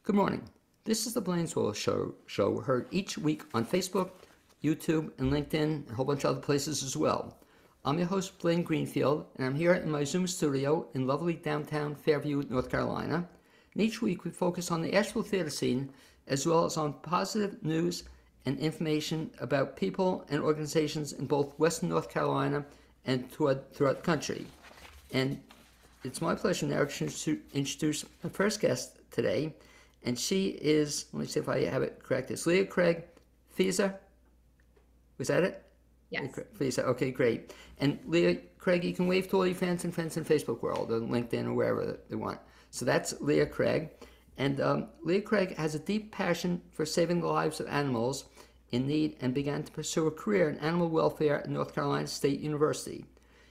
Good morning. This is the BLAINESWORLD show heard each week on Facebook, YouTube, and LinkedIn, and a whole bunch of other places as well. I'm your host, Blaine Greenfield, and I'm here in my Zoom studio in lovely downtown Fairview, North Carolina. And each week we focus on the Asheville theater scene, as well as on positive news and information about people and organizations in both Western North Carolina and throughout the country. And it's my pleasure now to introduce my first guest today. And she is, let me see if I have it correct, it's Leah Craig Fieser. Was that it? Yes. Fieser, okay, great. And Leah Craig, you can wave to all your fans and friends in Facebook world, or LinkedIn, or wherever they want. So that's Leah Craig. And Leah Craig has a deep passion for saving the lives of animals in need and began to pursue a career in animal welfare at North Carolina State University.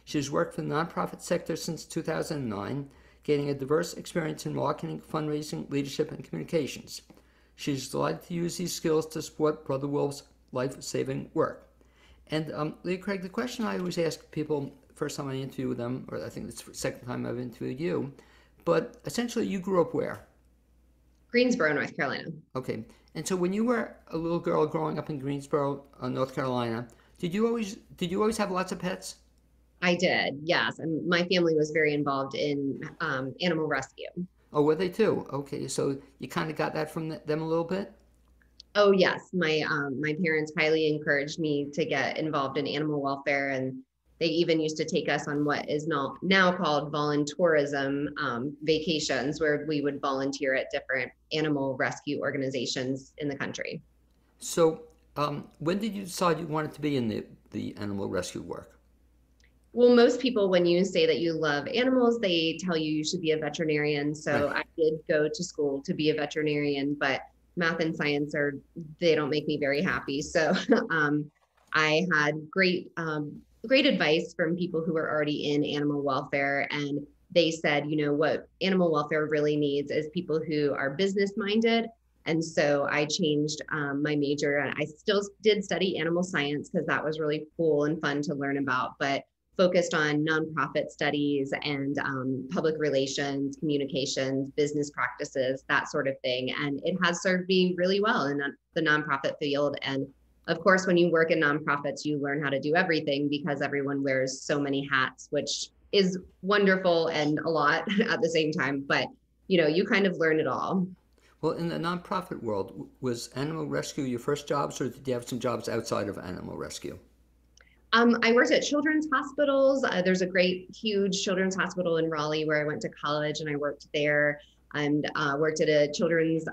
She has worked for the nonprofit sector since 2009, gaining a diverse experience in marketing, fundraising, leadership, and communications. She's delighted to use these skills to support Brother Wolf's life-saving work. And Leah Craig, the question I always ask people first time I interview them, or I think it's the second time I've interviewed you, but essentially you grew up where? Greensboro, North Carolina. Okay. And so when you were a little girl growing up in Greensboro, North Carolina, did you always have lots of pets? I did, yes. And my family was very involved in animal rescue. Oh, were they too? Okay, so you kind of got that from them a little bit? Oh, yes. My parents highly encouraged me to get involved in animal welfare, and they even used to take us on what is now called voluntourism vacations, where we would volunteer at different animal rescue organizations in the country. So when did you decide you wanted to be in the animal rescue work? Well, most people, when you say that you love animals, they tell you should be a veterinarian. So Right. I did go to school to be a veterinarian, but math and science they don't make me very happy. So I had great advice from people who were already in animal welfare. And they said, you know, what animal welfare really needs is people who are business minded. And so I changed my major, and I still did study animal science because that was really cool and fun to learn about. But focused on nonprofit studies and public relations, communications, business practices, that sort of thing. And it has served me really well in the nonprofit field. And of course, when you work in nonprofits, you learn how to do everything because everyone wears so many hats, which is wonderful and a lot at the same time. But, you know, you kind of learn it all. Well, in the nonprofit world, was animal rescue your first jobs, or did you have some jobs outside of animal rescue? I worked at children's hospitals. There's a great, huge children's hospital in Raleigh where I went to college, and I worked there, and worked at a children's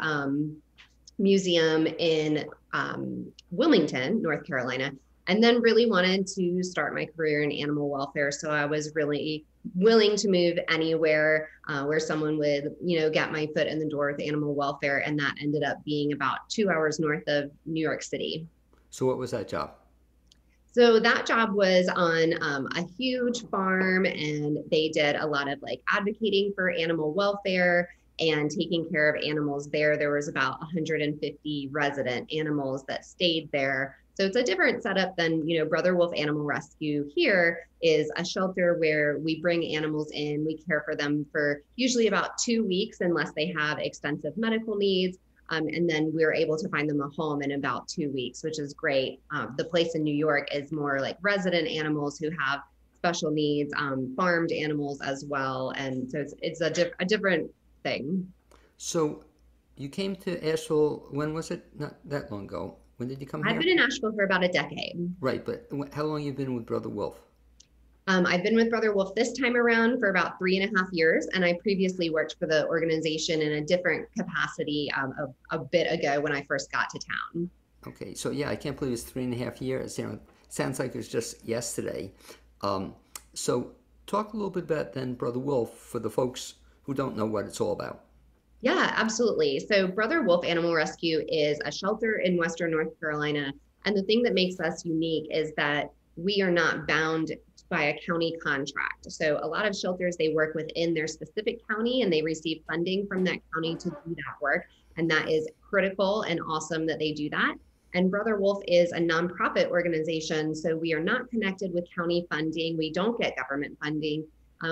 museum in Wilmington, North Carolina, and then really wanted to start my career in animal welfare. So I was really willing to move anywhere where someone would, you know, get my foot in the door with animal welfare. And that ended up being about 2 hours north of New York City. So what was that job? So that job was on a huge farm, and they did a lot of like advocating for animal welfare and taking care of animals there. There was about 150 resident animals that stayed there. So it's a different setup than, you know, Brother Wolf Animal Rescue here is a shelter where we bring animals in, we care for them for usually about 2 weeks unless they have extensive medical needs. And then we're able to find them a home in about 2 weeks, which is great. The place in New York is more like resident animals who have special needs, farmed animals as well. And so it's a different thing. So you came to Asheville, when was it? Not that long ago. When did you come I've here? been in Asheville for about a decade. Right, but how long have you been with Brother Wolf? I've been with Brother Wolf this time around for about 3.5 years, and I previously worked for the organization in a different capacity a bit ago when I first got to town. Okay, so yeah, I can't believe it's 3.5 years. You know, sounds like it was just yesterday. So talk a little bit about then Brother Wolf for the folks who don't know what it's all about. Yeah, absolutely. So Brother Wolf Animal Rescue is a shelter in Western North Carolina. And the thing that makes us unique is that we are not bound by a county contract. So a lot of shelters, they work within their specific county and they receive funding from that county to do that work. And that is critical and awesome that they do that. And Brother Wolf is a nonprofit organization. So we are not connected with county funding. We don't get government funding.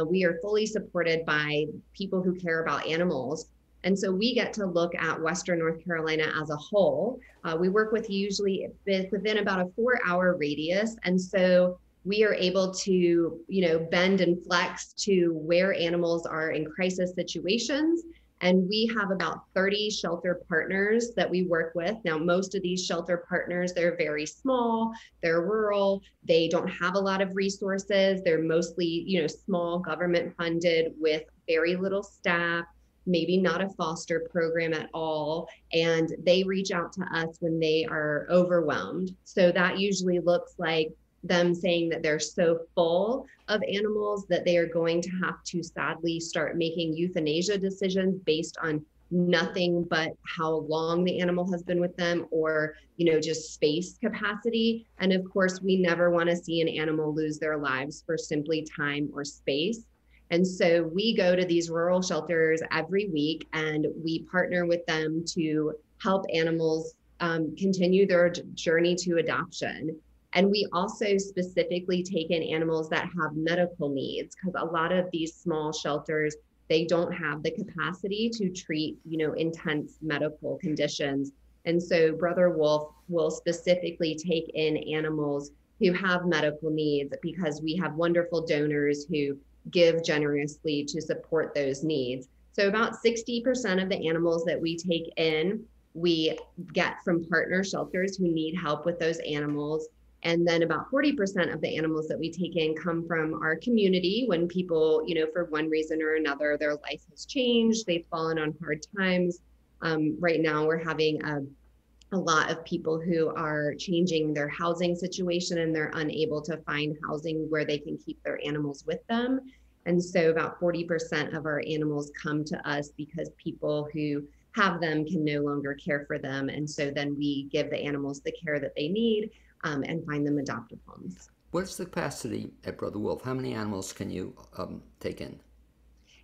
We are fully supported by people who care about animals. And so we get to look at Western North Carolina as a whole. We work with usually within about a 4-hour radius. And so we are able to, bend and flex to where animals are in crisis situations. And we have about 30 shelter partners that we work with. Now, most of these shelter partners, they're very small, they're rural, they don't have a lot of resources. They're mostly, small government funded with very little staff, maybe not a foster program at all. And they reach out to us when they are overwhelmed. So that usually looks like them saying that they're so full of animals that they are going to have to sadly start making euthanasia decisions based on nothing but how long the animal has been with them, or just space capacity. And of course, we never want to see an animal lose their lives for simply time or space. And so we go to these rural shelters every week and we partner with them to help animals continue their journey to adoption. And we also specifically take in animals that have medical needs, because a lot of these small shelters, they don't have the capacity to treat, intense medical conditions. And so Brother Wolf will specifically take in animals who have medical needs, because we have wonderful donors who give generously to support those needs. So about 60% of the animals that we take in, we get from partner shelters who need help with those animals. And then about 40% of the animals that we take in come from our community when people, for one reason or another, their life has changed, they've fallen on hard times. Right now, we're having a lot of people who are changing their housing situation and they're unable to find housing where they can keep their animals with them. And so about 40% of our animals come to us because people who have them can no longer care for them. And so then we give the animals the care that they need and find them adoptive homes. What's the capacity at Brother Wolf? How many animals can you take in?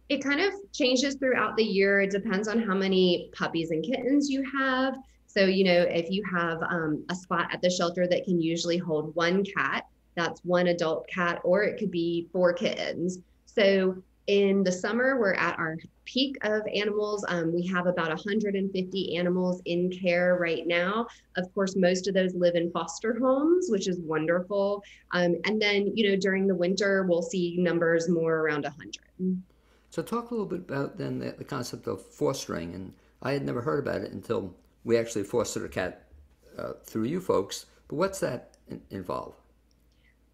It kind of changes throughout the year. It depends on how many puppies and kittens you have. So, if you have a spot at the shelter that can usually hold one cat, that's one adult cat, or it could be 4 kittens. So in the summer, we're at our peak of animals. We have about 150 animals in care right now. Of course, most of those live in foster homes, which is wonderful. And then, during the winter, we'll see numbers more around 100. So talk a little bit about then the concept of fostering. And I had never heard about it until we actually fostered a cat through you folks. But what's that involve?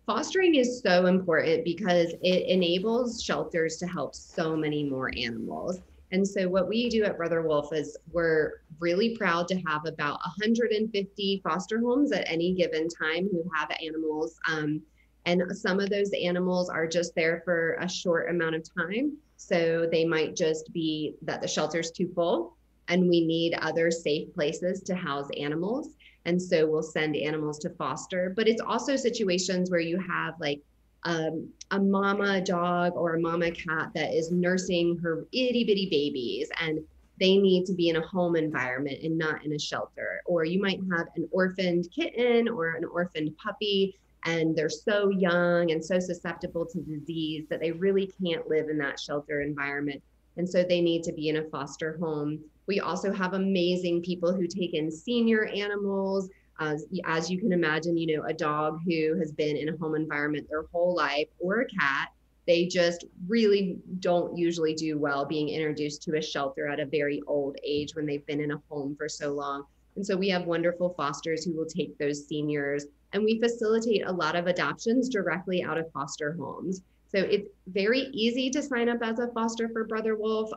Fostering is so important because it enables shelters to help so many more animals. And so what we do at Brother Wolf is we're really proud to have about 150 foster homes at any given time who have animals. And some of those animals are just there for a short amount of time. So they might just be that the shelter's too full and we need other safe places to house animals. And so we'll send animals to foster, but it's also situations where you have like a mama dog or a mama cat that is nursing her itty bitty babies and they need to be in a home environment and not in a shelter. Or you might have an orphaned kitten or an orphaned puppy and they're so young and so susceptible to disease that they really can't live in that shelter environment. And so they need to be in a foster home. We also have amazing people who take in senior animals. As you can imagine, a dog who has been in a home environment their whole life, or a cat, they just really don't usually do well being introduced to a shelter at a very old age when they've been in a home for so long. And so we have wonderful fosters who will take those seniors, and we facilitate a lot of adoptions directly out of foster homes. So it's very easy to sign up as a foster for Brother Wolf.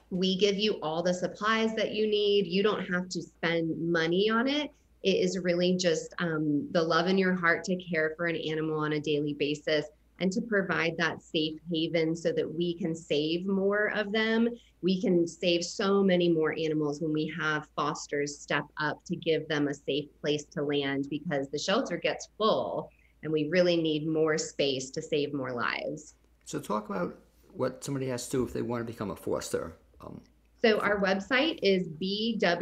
We give you all the supplies that you need. You don't have to spend money on it. It is really just the love in your heart to care for an animal on a daily basis and to provide that safe haven so that we can save more of them. We can save so many more animals when we have fosters step up to give them a safe place to land, because the shelter gets full and we really need more space to save more lives. So talk about what somebody has to do if they want to become a foster. So our website is bwar.org.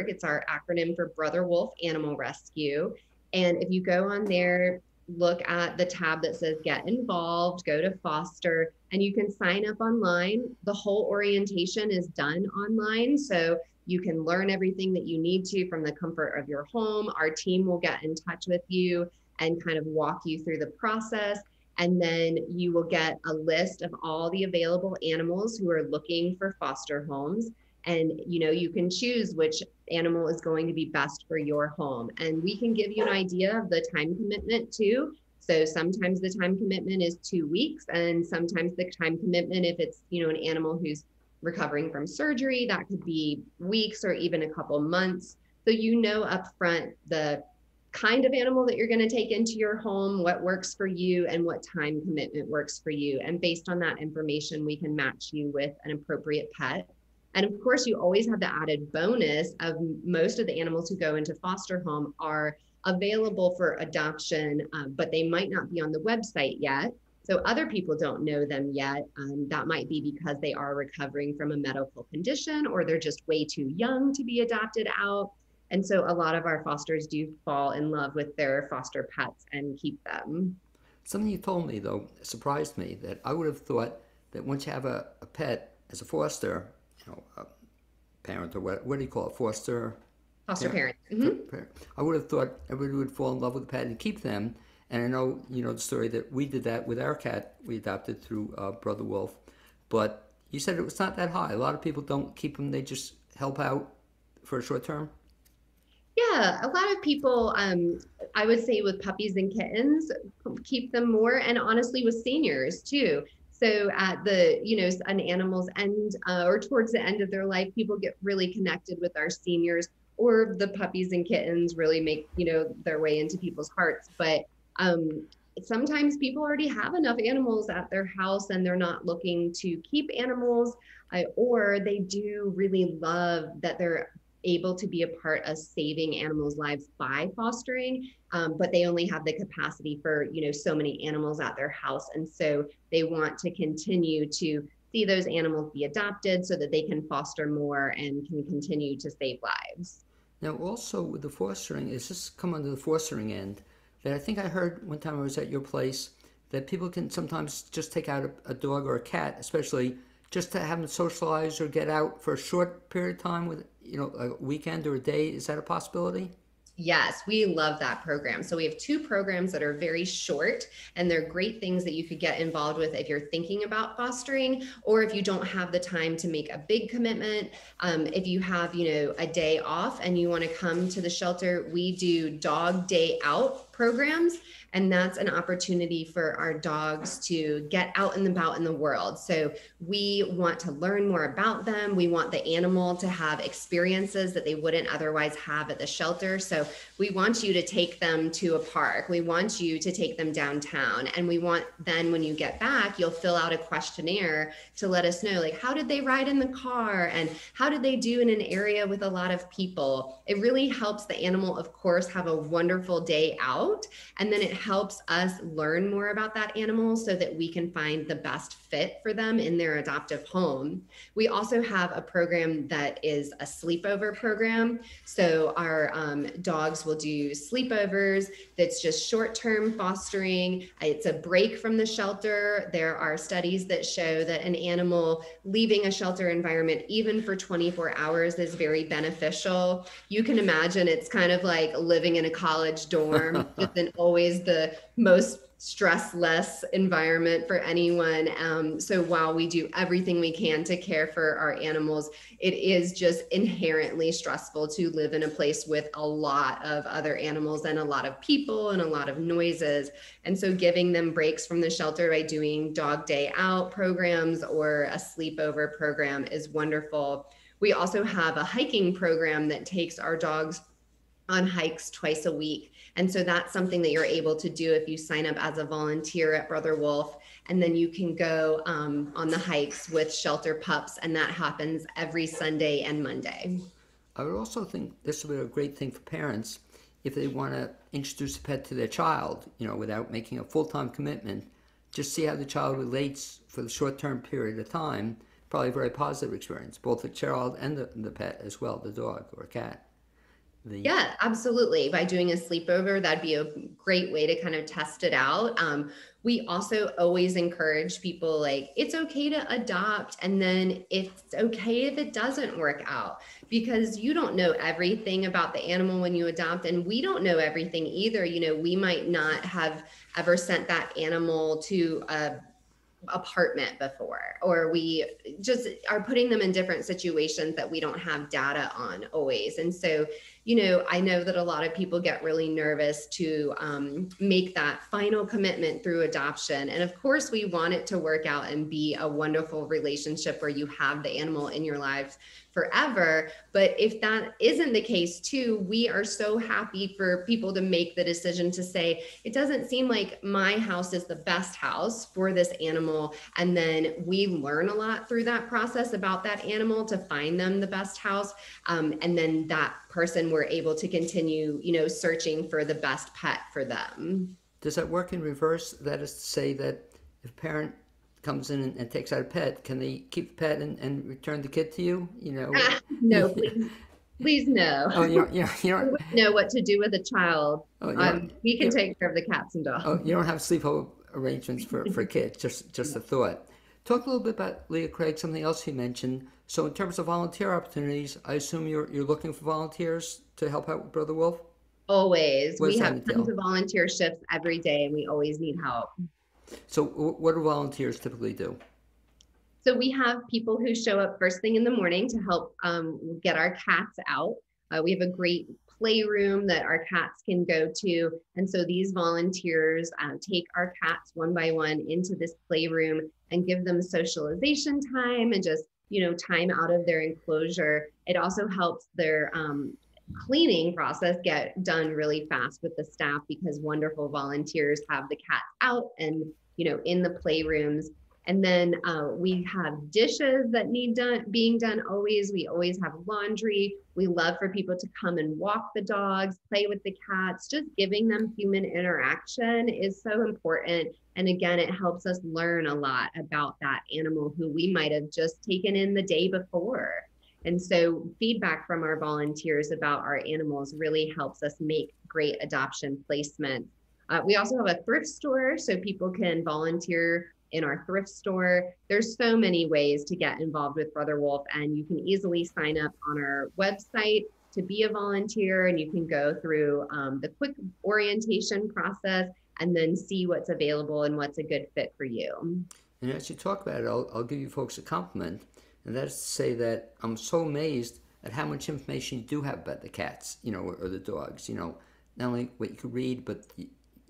It's our acronym for Brother Wolf Animal Rescue. And if you go on there, look at the tab that says Get Involved, go to Foster, and you can sign up online. The whole orientation is done online. So you can learn everything that you need to from the comfort of your home. Our team will get in touch with you and kind of walk you through the process. And then you will get a list of all the available animals who are looking for foster homes. And you can choose which animal is going to be best for your home. And we can give you an idea of the time commitment too. So sometimes the time commitment is 2 weeks, and sometimes the time commitment, if it's an animal who's recovering from surgery, that could be weeks or even a couple months. So up front the kind of animal that you're going to take into your home, what works for you, and what time commitment works for you. And based on that information, we can match you with an appropriate pet. And of course, you always have the added bonus of most of the animals who go into foster home are available for adoption, but they might not be on the website yet. So other people don't know them yet. That might be because they are recovering from a medical condition, or they're just way too young to be adopted out. And so a lot of our fosters do fall in love with their foster pets and keep them. Something you told me, though, surprised me, that I would have thought that once you have a pet as a foster, a parent, or what do you call it, foster parent. Mm-hmm. I would have thought everybody would fall in love with the pet and keep them. And I know, the story that we did that with our cat we adopted through Brother Wolf. But you said it was not that high. A lot of people don't keep them. They just help out for a short term. Yeah, a lot of people, I would say with puppies and kittens, keep them more, and honestly with seniors too. So at the, an animal's end or towards the end of their life, people get really connected with our seniors, or the puppies and kittens really make, their way into people's hearts. But sometimes people already have enough animals at their house and they're not looking to keep animals, or they do really love that they're able to be a part of saving animals' lives by fostering, but they only have the capacity for so many animals at their house, and so they want to continue to see those animals be adopted so that they can foster more and can continue to save lives. Now, also with the fostering, is this come under the fostering end? That I think I heard one time I was at your place that people can sometimes just take out a dog or a cat, especially just to have them socialize or get out for a short period of time with, a weekend or a day. Is that a possibility? Yes, we love that program. So we have 2 programs that are very short, and they're great things that you could get involved with if you're thinking about fostering, or if you don't have the time to make a big commitment. If you have, a day off and you want to come to the shelter, we do dog day out programs. And that's an opportunity for our dogs to get out and about in the world. So we want to learn more about them. We want the animal to have experiences that they wouldn't otherwise have at the shelter. So we want you to take them to a park. We want you to take them downtown. And we want then when you get back, you'll fill out a questionnaire to let us know, like, how did they ride in the car? And how did they do in an area with a lot of people? It really helps the animal, of course, have a wonderful day out. And then it helps us learn more about that animal so that we can find the best fit for them in their adoptive home. We also have a program that is a sleepover program. So our dogs will do sleepovers. That's just short-term fostering. It's a break from the shelter. There are studies that show that an animal leaving a shelter environment, even for 24 hours, is very beneficial. You can imagine it's kind of like living in a college dorm, just an always the most stress-less environment for anyone. So while we do everything we can to care for our animals, it is just inherently stressful to live in a place with a lot of other animals and a lot of people and a lot of noises. And so giving them breaks from the shelter by doing dog day out programs or a sleepover program is wonderful. We also have a hiking program that takes our dogs on hikes twice a week. And so that's something that you're able to do if you sign up as a volunteer at Brother Wolf. And then you can go on the hikes with shelter pups, and that happens every Sunday and Monday. I would also think this would be a great thing for parents if they want to introduce a pet to their child, without making a full-time commitment. Just see how the child relates for the short-term period of time. Probably a very positive experience, both the child and the pet as well, the dog or cat. Yeah, absolutely. By doing a sleepover, that'd be a great way to kind of test it out. We also always encourage people, like, it's okay to adopt, and then it's okay if it doesn't work out, because you don't know everything about the animal when you adopt, and we don't know everything either. We might not have ever sent that animal to a apartment before, or we just are putting them in different situations that we don't have data on always. And so, I know that a lot of people get really nervous to make that final commitment through adoption. And of course, we want it to work out and be a wonderful relationship where you have the animal in your life forever. But if that isn't the case too, we are so happy for people to make the decision to say, it doesn't seem like my house is the best house for this animal. And then we learn a lot through that process about that animal to find them the best house. And then that person, we're able to continue, searching for the best pet for them. Does that work in reverse? That is to say that if a parent comes in and takes out a pet, can they keep the pet and return the kid to you? No, please no. Oh, I wouldn't know what to do with a child. Oh, We can take care of the cats and dogs. Oh, you don't have sleepover arrangements for kids. Just a thought. Talk a little bit about Leah Craig. Something else you mentioned. So, in terms of volunteer opportunities, I assume you're looking for volunteers to help out with Brother Wolf. Always. What We does that have entail? tons of volunteer shifts every day, and we always need help. So, what do volunteers typically do? So we have people who show up first thing in the morning to help get our cats out. We have a great playroom that our cats can go to. And so these volunteers take our cats one by one into this playroom and give them socialization time and just, time out of their enclosure. It also helps their cleaning process get done really fast with the staff, because wonderful volunteers have the cats out and, in the playrooms. And then we have dishes that need being done always. We always have laundry. We love for people to come and walk the dogs, play with the cats. Just giving them human interaction is so important. And again, it helps us learn a lot about that animal who we might have just taken in the day before. And so feedback from our volunteers about our animals really helps us make great adoption placements. We also have a thrift store, so people can volunteer in our thrift store. There's so many ways to get involved with Brother Wolf, and you can easily sign up on our website to be a volunteer, and you can go through the quick orientation process and then see what's available and what's a good fit for you. And as you talk about it, I'll give you folks a compliment, and that's to say that I'm so amazed at how much information you do have about the cats, or the dogs. Not only what you can read, but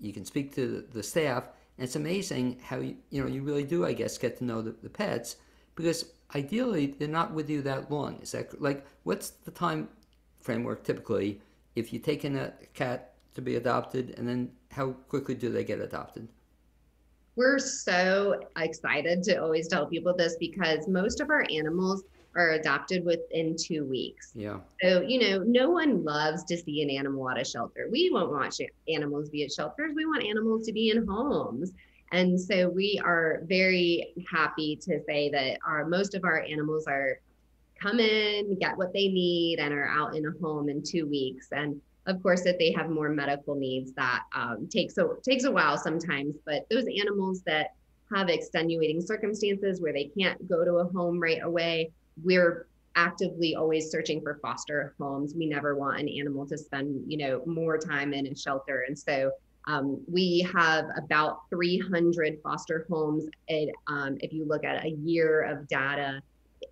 you can speak to the staff. And it's amazing how you really do, I guess, get to know the pets, because ideally they're not with you that long. Is that like, what's the time framework typically if you take in a cat to be adopted, and then how quickly do they get adopted? We're so excited to always tell people this, because most of our animals are adopted within 2 weeks. Yeah. So, no one loves to see an animal at a shelter. We won't want animals to be at shelters. We want animals to be in homes. And so we are very happy to say that most of our animals are come in, get what they need, and are out in a home in 2 weeks. And of course, if they have more medical needs, that takes a while sometimes. But those animals that have extenuating circumstances where they can't go to a home right away, we're actively always searching for foster homes. We never want an animal to spend, more time in a shelter. And so we have about 300 foster homes. If you look at a year of data,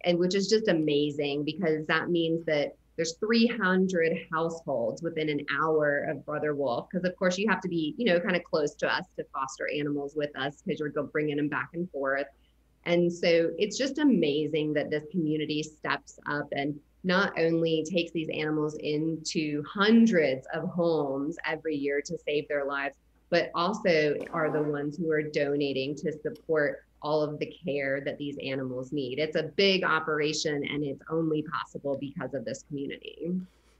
and which is just amazing, because that means that there's 300 households within an hour of Brother Wolf. Because of course you have to be, kind of close to us to foster animals with us, because you're bringing them back and forth. And so it's just amazing that this community steps up and not only takes these animals into hundreds of homes every year to save their lives, but also are the ones who are donating to support all of the care that these animals need. It's a big operation, and it's only possible because of this community.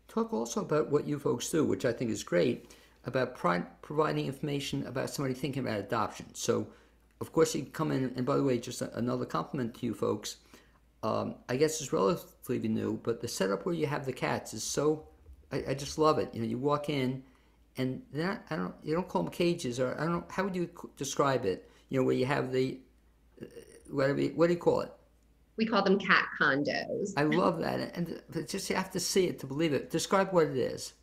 Talk also about what you folks do, which I think is great, about providing information about somebody thinking about adoption. So, of course, you come in, and by the way, just another compliment to you folks. I guess it's relatively new, but the setup where you have the cats is so I just love it. You walk in, and they're not, you don't call them cages, or I don't know, how would you describe it? Where you have the, what do you call it? We call them cat condos. I love that, and it's just you have to see it to believe it. Describe what it is.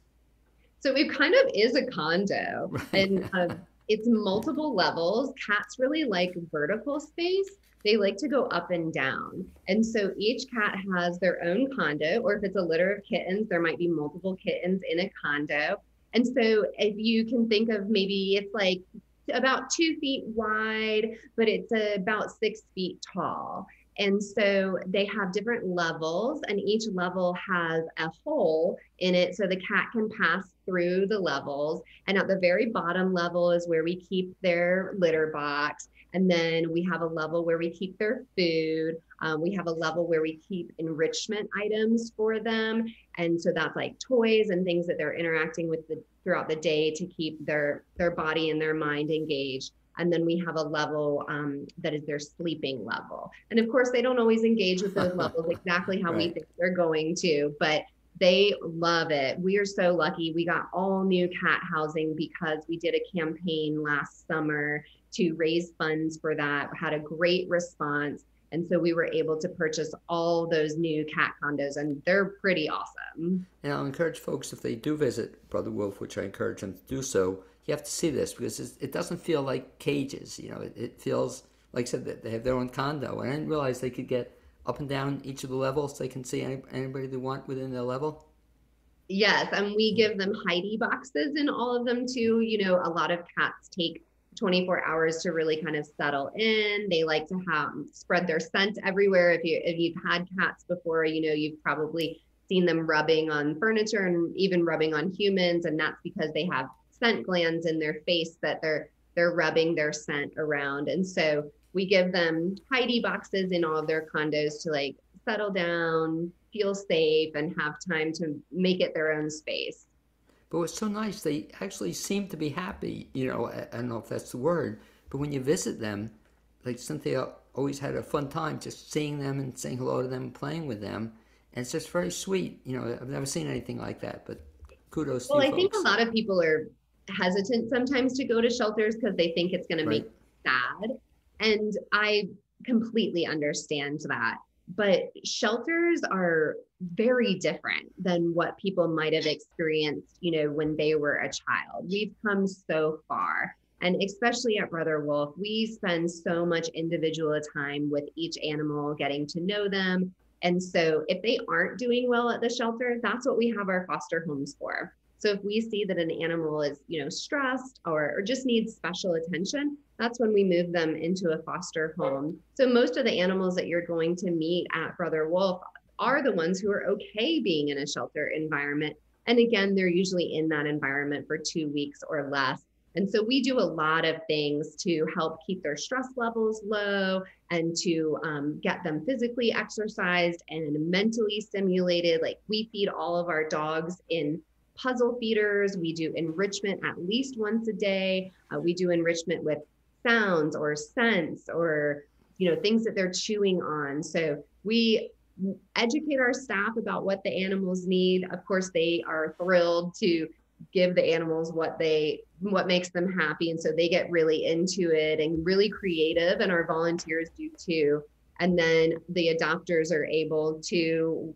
So it kind of is a condo, Right. and it's multiple levels. Cats really like vertical space. They like to go up and down. And so each cat has their own condo, or if it's a litter of kittens, there might be multiple kittens in a condo. And so if you can think of, maybe it's like about 2 feet wide, but it's about 6 feet tall. And so they have different levels, and each level has a hole in it so the cat can pass through the levels. And at the very bottom level is where we keep their litter box. And then we have a level where we keep their food. We have a level where we keep enrichment items for them. And so that's like toys and things that they're interacting with throughout the day to keep their body and their mind engaged. And then we have a level that is their sleeping level. And of course, they don't always engage with those levels exactly how we think they're going to, but they love it. We are so lucky. We got all new cat housing because we did a campaign last summer to raise funds for that, had a great response. And so we were able to purchase all those new cat condos, and they're pretty awesome. And I'll encourage folks, if they do visit Brother Wolf, which I encourage them to do so, you have to see this, because it doesn't feel like cages. It feels, like I said, that they have their own condo. And I didn't realize they could get up and down each of the levels. They can see anybody they want within their level. Yes, and we give them Heidi boxes in all of them too. A lot of cats take 24 hours to really kind of settle in. They like to spread their scent everywhere. If you've had cats before, you've probably seen them rubbing on furniture and even rubbing on humans, and that's because they have scent glands in their face that they're rubbing their scent around. And so we give them Heidi boxes in all of their condos to like settle down, feel safe, and have time to make it their own space. But what's so nice, they actually seem to be happy. I don't know if that's the word, but when you visit them, like Cynthia always had a fun time just seeing them and saying hello to them and playing with them. And it's just very sweet. I've never seen anything like that, but kudos to you folks. Well, I think a lot of people are hesitant sometimes to go to shelters because they think it's going to make them sad. And I completely understand that. But shelters are very different than what people might have experienced, when they were a child. We've come so far. And especially at Brother Wolf, we spend so much individual time with each animal, getting to know them. And so if they aren't doing well at the shelter, that's what we have our foster homes for. So if we see that an animal is, stressed or just needs special attention, that's when we move them into a foster home. So most of the animals that you're going to meet at Brother Wolf are the ones who are okay being in a shelter environment. And again, they're usually in that environment for 2 weeks or less. And so we do a lot of things to help keep their stress levels low and to get them physically exercised and mentally stimulated. Like, we feed all of our dogs in puzzle feeders. We do enrichment at least once a day. We do enrichment with sounds or scents or, things that they're chewing on. So we educate our staff about what the animals need. Of course, they are thrilled to give the animals what makes them happy. And so they get really into it and really creative, and our volunteers do too. And then the adopters are able to,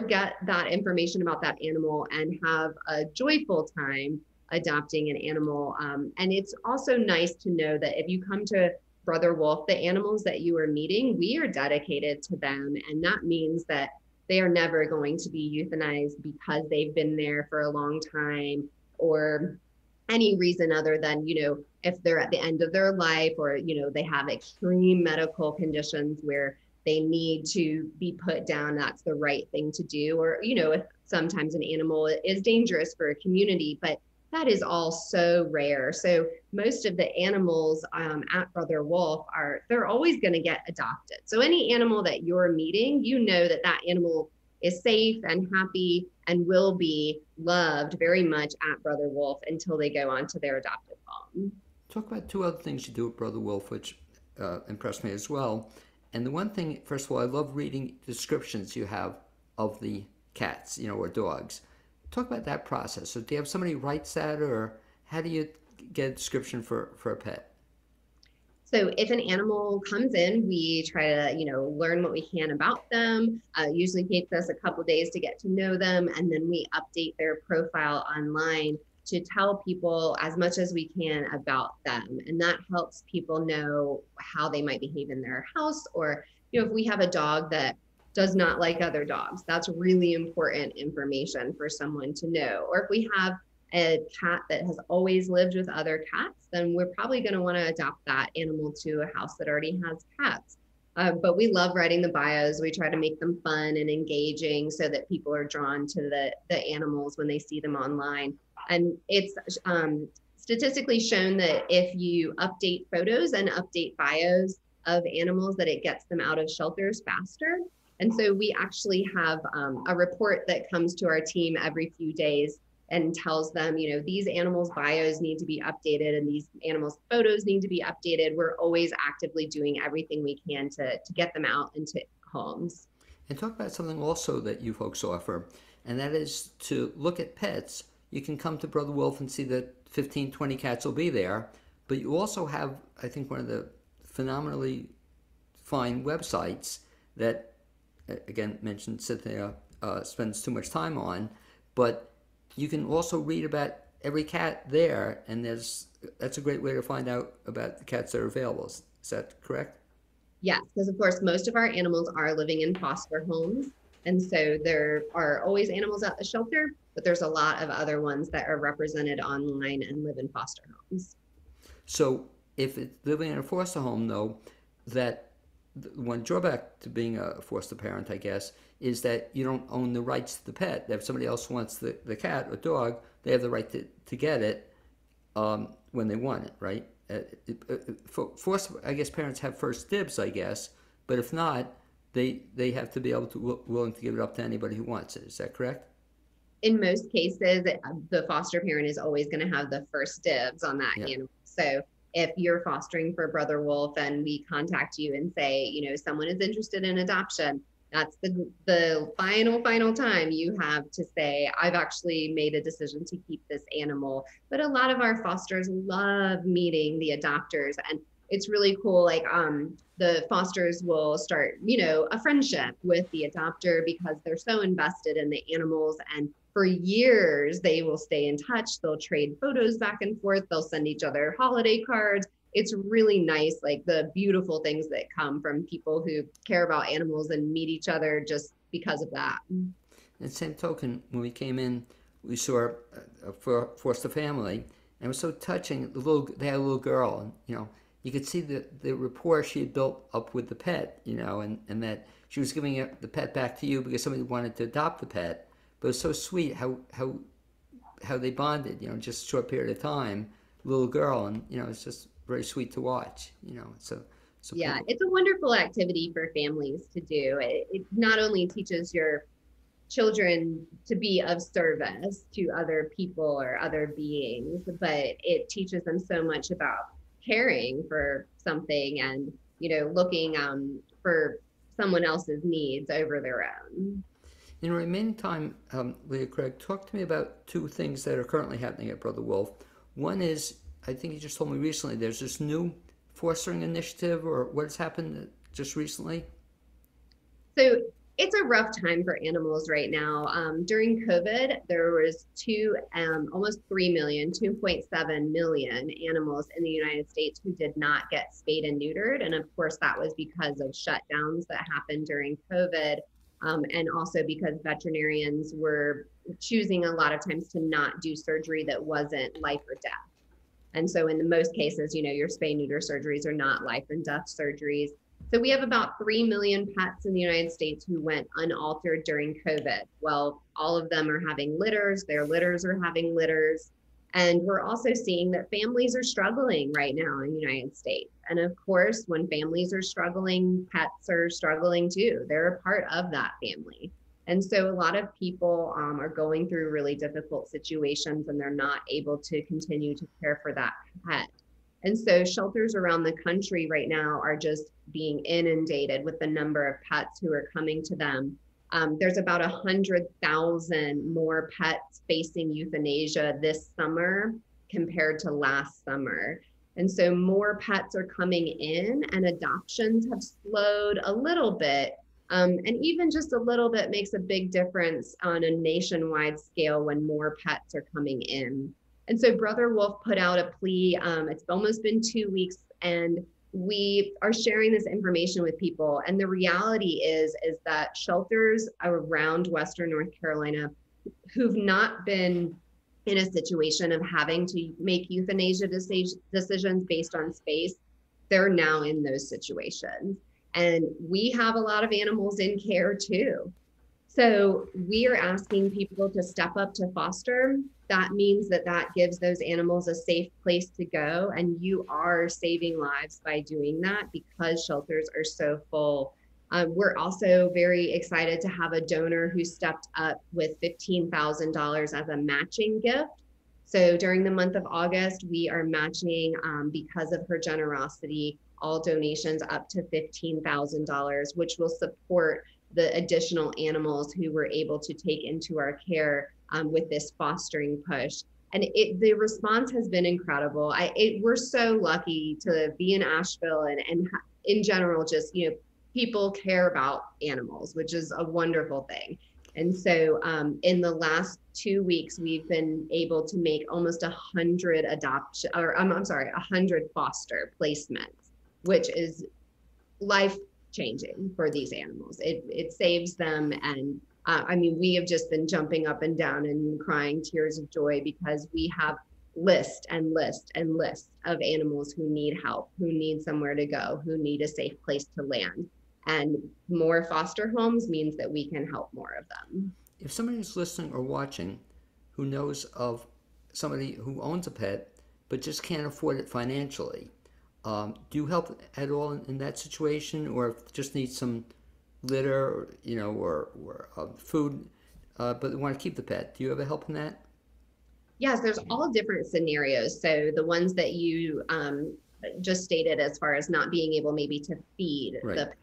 get that information about that animal and have a joyful time adopting an animal. And it's also nice to know that if you come to Brother Wolf, the animals that you are meeting, we are dedicated to them. And that means that they are never going to be euthanized because they've been there for a long time or any reason other than, if they're at the end of their life or, they have extreme medical conditions where they need to be put down, that's the right thing to do. Or, if sometimes an animal is dangerous for a community, but that is all so rare. So most of the animals at Brother Wolf they're always going to get adopted. So any animal that you're meeting, that animal is safe and happy and will be loved very much at Brother Wolf until they go on to their adoptive home. Talk about two other things you do at Brother Wolf, which impressed me as well. And the one thing, first of all, I love reading descriptions you have of the cats, or dogs. talk about that process. So do you have somebody who writes that, or how do you get a description for a pet? So if an animal comes in, we try to, learn what we can about them. Usually takes us a couple days to get to know them, and then we update their profile online to tell people as much as we can about them. And that helps people know how they might behave in their house, or, if we have a dog that does not like other dogs, that's really important information for someone to know. Or if we have a cat that has always lived with other cats, then we're probably going to want to adopt that animal to a house that already has cats. But we love writing the bios. We try to make them fun and engaging so that people are drawn to the animals when they see them online. And it's statistically shown that if you update photos and update bios of animals, that it gets them out of shelters faster. And so we actually have a report that comes to our team every few days and tells them, these animals' bios need to be updated and these animals' photos need to be updated. We're always actively doing everything we can to get them out into homes. And talk about something also that you folks offer, and that is to look at pets. You can come to Brother Wolf and see that 15, 20 cats will be there, but you also have, I think, one of the phenomenally fine websites that, again, mentioned Cynthia spends too much time on, but you can also read about every cat there, and that's a great way to find out about the cats that are available. Is that correct? Yes, because of course, most of our animals are living in foster homes. And so there are always animals at the shelter, but there's a lot of other ones that are represented online and live in foster homes. So if it's living in a foster home, though, that one drawback to being a foster parent, I guess, is that you don't own the rights to the pet. If somebody else wants the cat or dog, they have the right to get it when they want it, right? Foster, I guess parents have first dibs, I guess, but if not, they have to be able to willing to give it up to anybody who wants it. Is that correct? In most cases, the foster parent is always going to have the first dibs on that animal. So if you're fostering for Brother Wolf and we contact you and say, someone is interested in adoption, that's the final time you have to say, I've actually made a decision to keep this animal. But a lot of our fosters love meeting the adopters, and it's really cool. Like the fosters will start, a friendship with the adopter because they're so invested in the animals, and for years they will stay in touch. They'll trade photos back and forth. They'll send each other holiday cards. It's really nice, like the beautiful things that come from people who care about animals and meet each other just because of that. And same token, when we came in, we saw a foster family, and it was so touching. They had a little girl, and you could see the rapport she had built up with the pet, and that she was giving the pet back to you because somebody wanted to adopt the pet. But it was so sweet how they bonded, just a short period of time, little girl, and it's just very sweet to watch, so yeah, people. it's a wonderful activity for families to do. It not only teaches your children to be of service to other people or other beings, but it teaches them so much about caring for something and looking for someone else's needs over their own. In the remaining time, Leah Craig, talk to me about two things that are currently happening at Brother Wolf. One is, I think you just told me recently, there's this new fostering initiative, or what has happened just recently? So it's a rough time for animals right now. During COVID, there was almost 3 million, 2.7 million animals in the United States who did not get spayed and neutered. And of course, that was because of shutdowns that happened during COVID. And also because veterinarians were choosing a lot of times to not do surgery that wasn't life or death. And so in the most cases, your spay neuter surgeries are not life and death surgeries. So we have about 3 million pets in the United States who went unaltered during COVID. Well, all of them are having litters. Their litters are having litters. And we're also seeing that families are struggling right now in the United States. And of course, when families are struggling, pets are struggling too. They're a part of that family. And so a lot of people are going through really difficult situations and they're not able to continue to care for that pet. And so shelters around the country right now are just being inundated with the number of pets who are coming to them. There's about 100,000 more pets facing euthanasia this summer compared to last summer. And so more pets are coming in, and adoptions have slowed a little bit. And even just a little bit makes a big difference on a nationwide scale when more pets are coming in. And so Brother Wolf put out a plea. It's almost been 2 weeks, and we are sharing this information with people. And the reality is that shelters around Western North Carolina who've not been in a situation of having to make euthanasia decisions based on space, they're now in those situations. And we have a lot of animals in care too. So we are asking people to step up to foster. That means that gives those animals a safe place to go. And you are saving lives by doing that because shelters are so full. We're also very excited to have a donor who stepped up with $15,000 as a matching gift. So during the month of August, we are matching, because of her generosity, all donations up to $15,000, which will support the additional animals who we're able to take into our care with this fostering push. And the response has been incredible. We're so lucky to be in Asheville and in general, just, people care about animals, which is a wonderful thing. And so in the last 2 weeks, we've been able to make almost 100 100 foster placements, which is life-changing for these animals. It saves them. And we have just been jumping up and down and crying tears of joy because we have list and list and list of animals who need help, who need somewhere to go, who need a safe place to land. And more foster homes means that we can help more of them. If somebody is listening or watching who knows of somebody who owns a pet but just can't afford it financially, do you help at all in that situation, or just need some litter, or food, but they want to keep the pet? Do you ever help in that? Yes, there's all different scenarios. So the ones that you just stated, as far as not being able maybe to feed Right. the pet,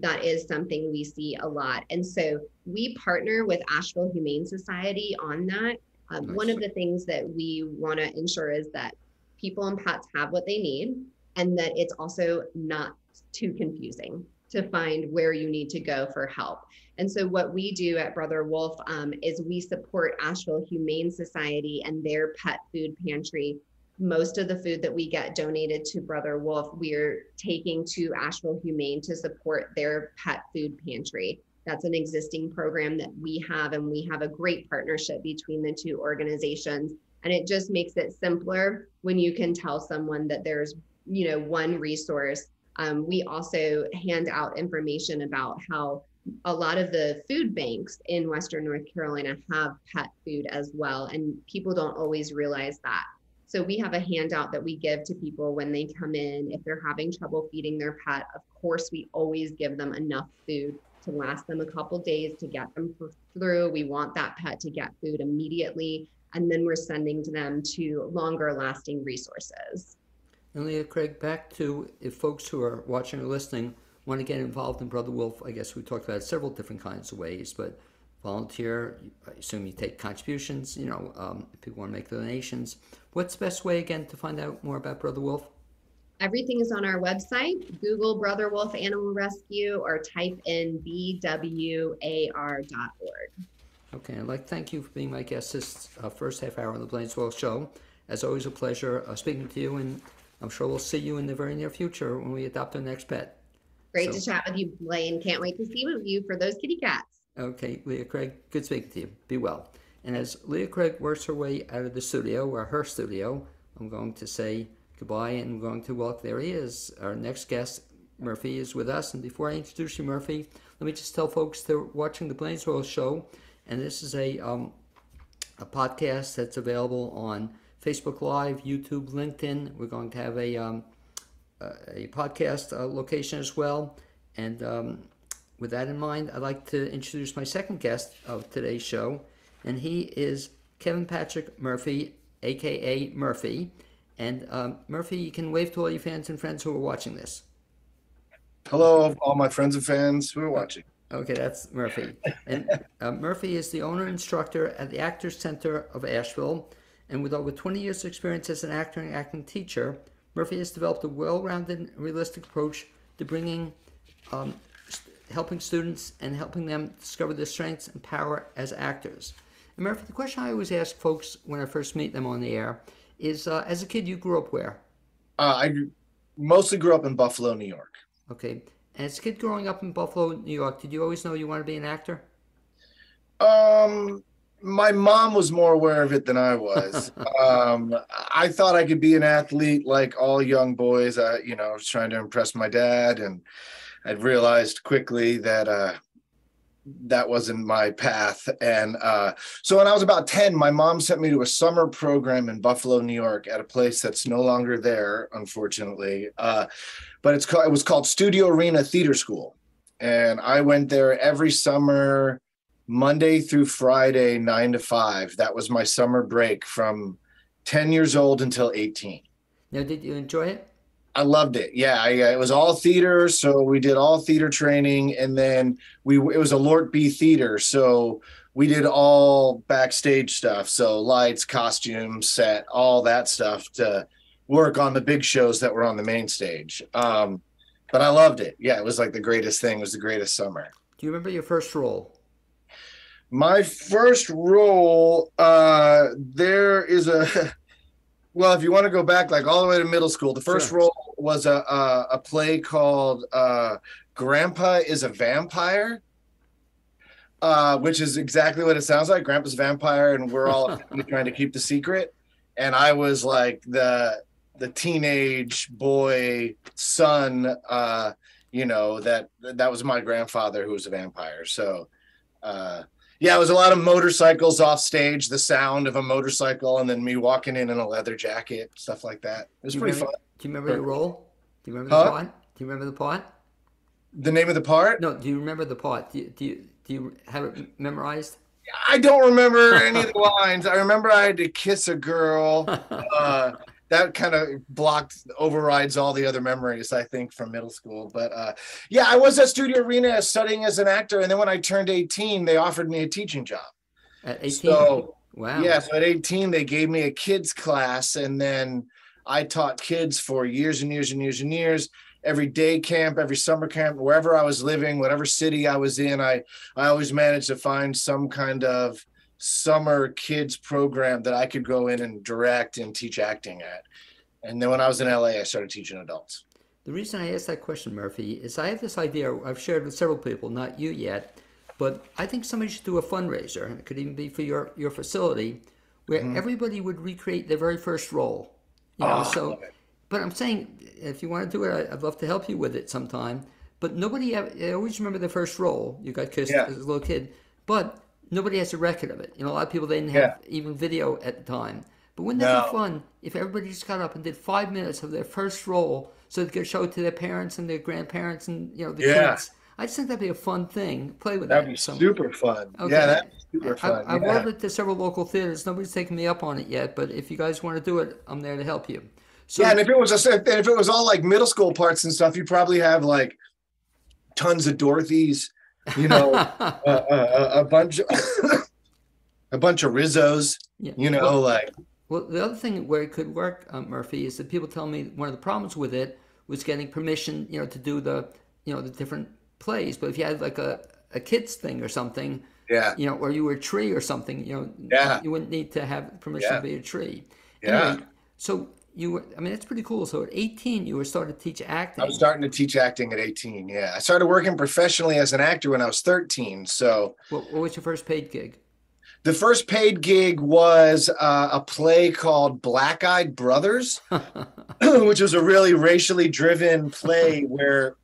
that is something we see a lot. And so we partner with Asheville Humane Society on that. Nice. One of the things that we want to ensure is that people and pets have what they need, and that it's also not too confusing to find where you need to go for help. And so what we do at Brother Wolf is we support Asheville Humane Society and their pet food pantry. Most of the food that we get donated to Brother Wolf, we're taking to Asheville Humane to support their pet food pantry. That's an existing program that we have, and we have a great partnership between the two organizations. And it just makes it simpler when you can tell someone that there's, one resource. We also hand out information about how a lot of the food banks in Western North Carolina have pet food as well, and people don't always realize that. So we have a handout that we give to people when they come in. If they're having trouble feeding their pet, of course, we always give them enough food to last them a couple days, to get them through. We want that pet to get food immediately, and then we're sending them to longer lasting resources. And Leah Craig, back to if folks who are watching or listening want to get involved in Brother Wolf, I guess we talked about several different kinds of ways, but volunteer, I assume you take contributions, if people want to make donations. What's the best way, again, to find out more about Brother Wolf? Everything is on our website. Google Brother Wolf Animal Rescue or type in bwar.org. Okay, I'd like to thank you for being my guest this first half hour on the BLAINESWORLD show. As always, a pleasure speaking to you, and I'm sure we'll see you in the very near future when we adopt our next pet. Great to chat with you, Blaine. Can't wait to see you for those kitty cats. Okay, Leah Craig, good speaking to you. Be well. And as Leah Craig works her way out of the studio, or her studio, I'm going to say goodbye, and we're going to walk. There he is. Our next guest, Murphy, is with us. And before I introduce you, Murphy, let me just tell folks they're watching the BLAINESWORLD show, and this is a podcast that's available on Facebook Live, YouTube, LinkedIn. We're going to have a podcast location as well. And with that in mind, I'd like to introduce my second guest of today's show, and he is Kevin Patrick Murphy, a.k.a. Murphy. And Murphy, you can wave to all your fans and friends who are watching this. Hello, all my friends and fans who are watching. Okay, that's Murphy. And Murphy is the owner and instructor at the Actors Center of Asheville. And with over 20 years of experience as an actor and acting teacher, Murphy has developed a well-rounded and realistic approach to um, helping students and helping them discover their strengths and power as actors. And Murphy, the question I always ask folks when I first meet them on the air is, as a kid, you grew up where? I mostly grew up in Buffalo, New York. Okay. As a kid growing up in Buffalo, New York, did you always know you wanted to be an actor? My mom was more aware of it than I was. I thought I could be an athlete like all young boys. I was trying to impress my dad, and I'd realized quickly that that wasn't my path. And so when I was about 10, my mom sent me to a summer program in Buffalo, New York, at a place that's no longer there, unfortunately. But it was called Studio Arena Theater School. And I went there every summer, Monday through Friday, 9 to 5. That was my summer break from 10 years old until 18. Now, did you enjoy it? I loved it. Yeah, it was all theater, so we did all theater training, and then it was a Lort B theater, so we did all backstage stuff, so lights, costumes, set, all that stuff to work on the big shows that were on the main stage. But I loved it. Yeah, it was like the greatest thing. It was the greatest summer. Do you remember your first role? My first role, there is a well, if you want to go back like all the way to middle school, the first Sure. role was a play called Grandpa is a Vampire, which is exactly what it sounds like. Grandpa's a vampire, and we're all trying to keep the secret. And I was like the teenage boy son, that was my grandfather who was a vampire. So yeah, it was a lot of motorcycles off stage, the sound of a motorcycle, and then me walking in a leather jacket, stuff like that. It was pretty fun. Do you remember your role? Do you remember the part? Do you remember the part? The name of the part? No, do you remember the part? Do you have it memorized? I don't remember any of the lines. I remember I had to kiss a girl. That kind of overrides all the other memories, I think, from middle school. But yeah, I was at Studio Arena studying as an actor. And then when I turned 18, they offered me a teaching job. At 18? So, wow. Yeah, so at 18, they gave me a kids class. And then I taught kids for years and years and years and years. Every day camp, every summer camp, wherever I was living, whatever city I was in, I always managed to find some kind of summer kids program that I could go in and direct and teach acting at. And then when I was in LA, I started teaching adults. The reason I asked that question, Murphy, is I have this idea I've shared with several people, not you yet, but I think somebody should do a fundraiser, and it could even be for your facility, where everybody would recreate their very first role. But I'm saying, if you want to do it, I'd love to help you with it sometime. But I always remember the first role. You got kissed as a little kid, but nobody has a record of it. A lot of people didn't have even video at the time. But wouldn't that be fun if everybody just got up and did 5 minutes of their first role so they could show it to their parents and their grandparents and the kids? I just think that'd be a fun thing. Play with that. That'd be super fun. Okay. Yeah, that'd be super fun. I've ordered it to several local theaters. Nobody's taken me up on it yet, but if you guys want to do it, I'm there to help you. So, yeah, and if it was all like middle school parts and stuff, you'd probably have like tons of Dorothys, a bunch of a bunch of Rizzos, Well, the other thing where it could work, Murphy, is that people tell me one of the problems with it was getting permission, to do the different plays. But if you had like a kids thing or something, or you were a tree or something, you wouldn't need to have permission to be a tree. Anyway, so that's pretty cool. So at 18, you were starting to teach acting. I was starting to teach acting at 18. Yeah, I started working professionally as an actor when I was 13. So, what was your first paid gig? The first paid gig was a play called Black Eyed Brothers, which was a really racially driven play where,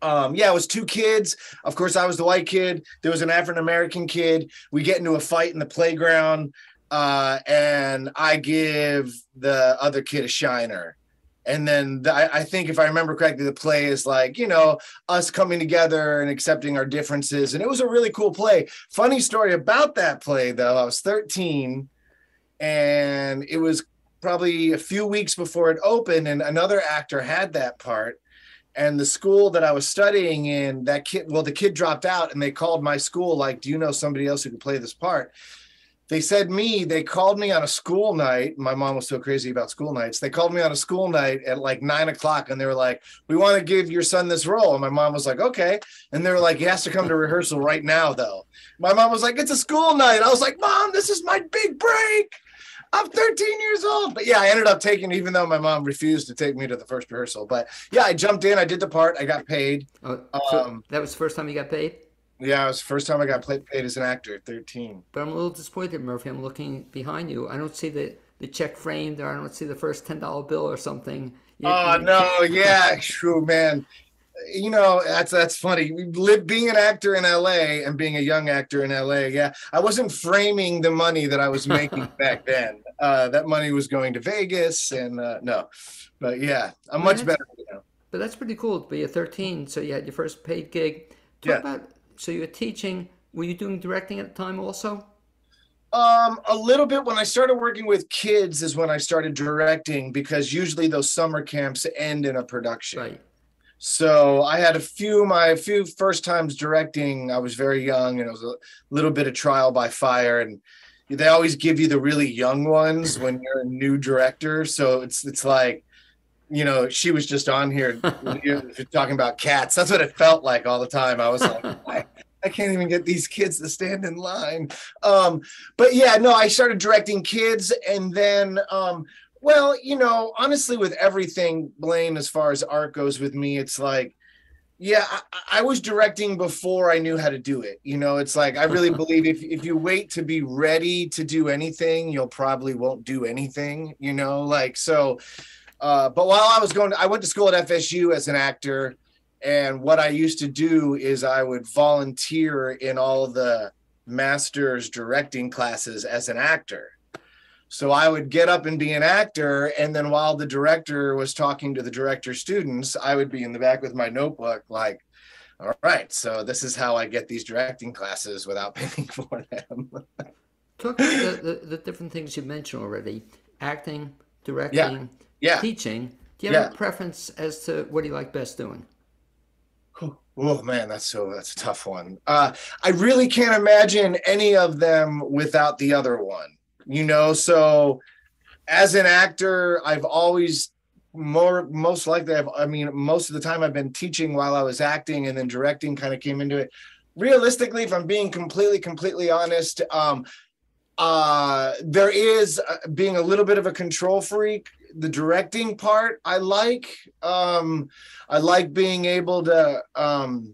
it was two kids. Of course, I was the white kid. There was an African-American kid. We get into a fight in the playground. And I give the other kid a shiner. And then I think if I remember correctly, the play is like, us coming together and accepting our differences. And it was a really cool play. Funny story about that play, though. I was 13 and it was probably a few weeks before it opened and another actor had that part. And the school that I was studying in, the kid dropped out, and they called my school like, do you know somebody else who could play this part? They called me on a school night. My mom was so crazy about school nights. They called me on a school night at like 9 o'clock, and they were like, we want to give your son this role. And my mom was like, okay. And they were like, he has to come to rehearsal right now, though. My mom was like, it's a school night. I was like, Mom, this is my big break. I'm 13 years old. But yeah, I ended up taking, even though my mom refused to take me to the first rehearsal. But yeah, I jumped in. I did the part. I got paid. Oh, so that was the first time you got paid? Yeah, it was the first time I got paid as an actor at 13. But I'm a little disappointed, Murphy. I'm looking behind you. I don't see the check framed, or I don't see the first $10 bill or something. No, yeah, true, man. You know, that's funny. Being an actor in LA and being a young actor in LA, yeah, I wasn't framing the money that I was making back then. That money was going to Vegas, and no, but yeah, I'm much better now. But that's pretty cool to be a 13. So you had your first paid gig. Talk about. So you were teaching. Were you doing directing at the time also? A little bit. When I started working with kids is when I started directing, because usually those summer camps end in a production. Right. So I had my few first times directing. I was very young, and it was a little bit of trial by fire. And they always give you the really young ones when you're a new director. So it's like, you know, she was just on here talking about cats. That's what it felt like all the time. I was like, I can't even get these kids to stand in line. But yeah, no, I started directing kids, and then, well, you know, honestly, with everything, Blaine, as far as art goes with me, it's like, yeah, I was directing before I knew how to do it. You know, it's like, I really believe if you wait to be ready to do anything, you'll probably won't do anything, you know, like, so. But while I went to school at FSU as an actor, and what I used to do is I would volunteer in all the master's directing classes as an actor. So I would get up and be an actor, and then while the director was talking to the director students, I would be in the back with my notebook like, all right, so this is how I get these directing classes without paying for them. Talk about the different things you mentioned already: acting, directing. Yeah. Teaching. Do you have a preference as to what do you like best doing? Oh man, that's a tough one. I really can't imagine any of them without the other one, you know? So as an actor, I've always most of the time I've been teaching while I was acting, and then directing kind of came into it. Realistically, if I'm being completely honest, there is being a little bit of a control freak. The directing part I like being able to kind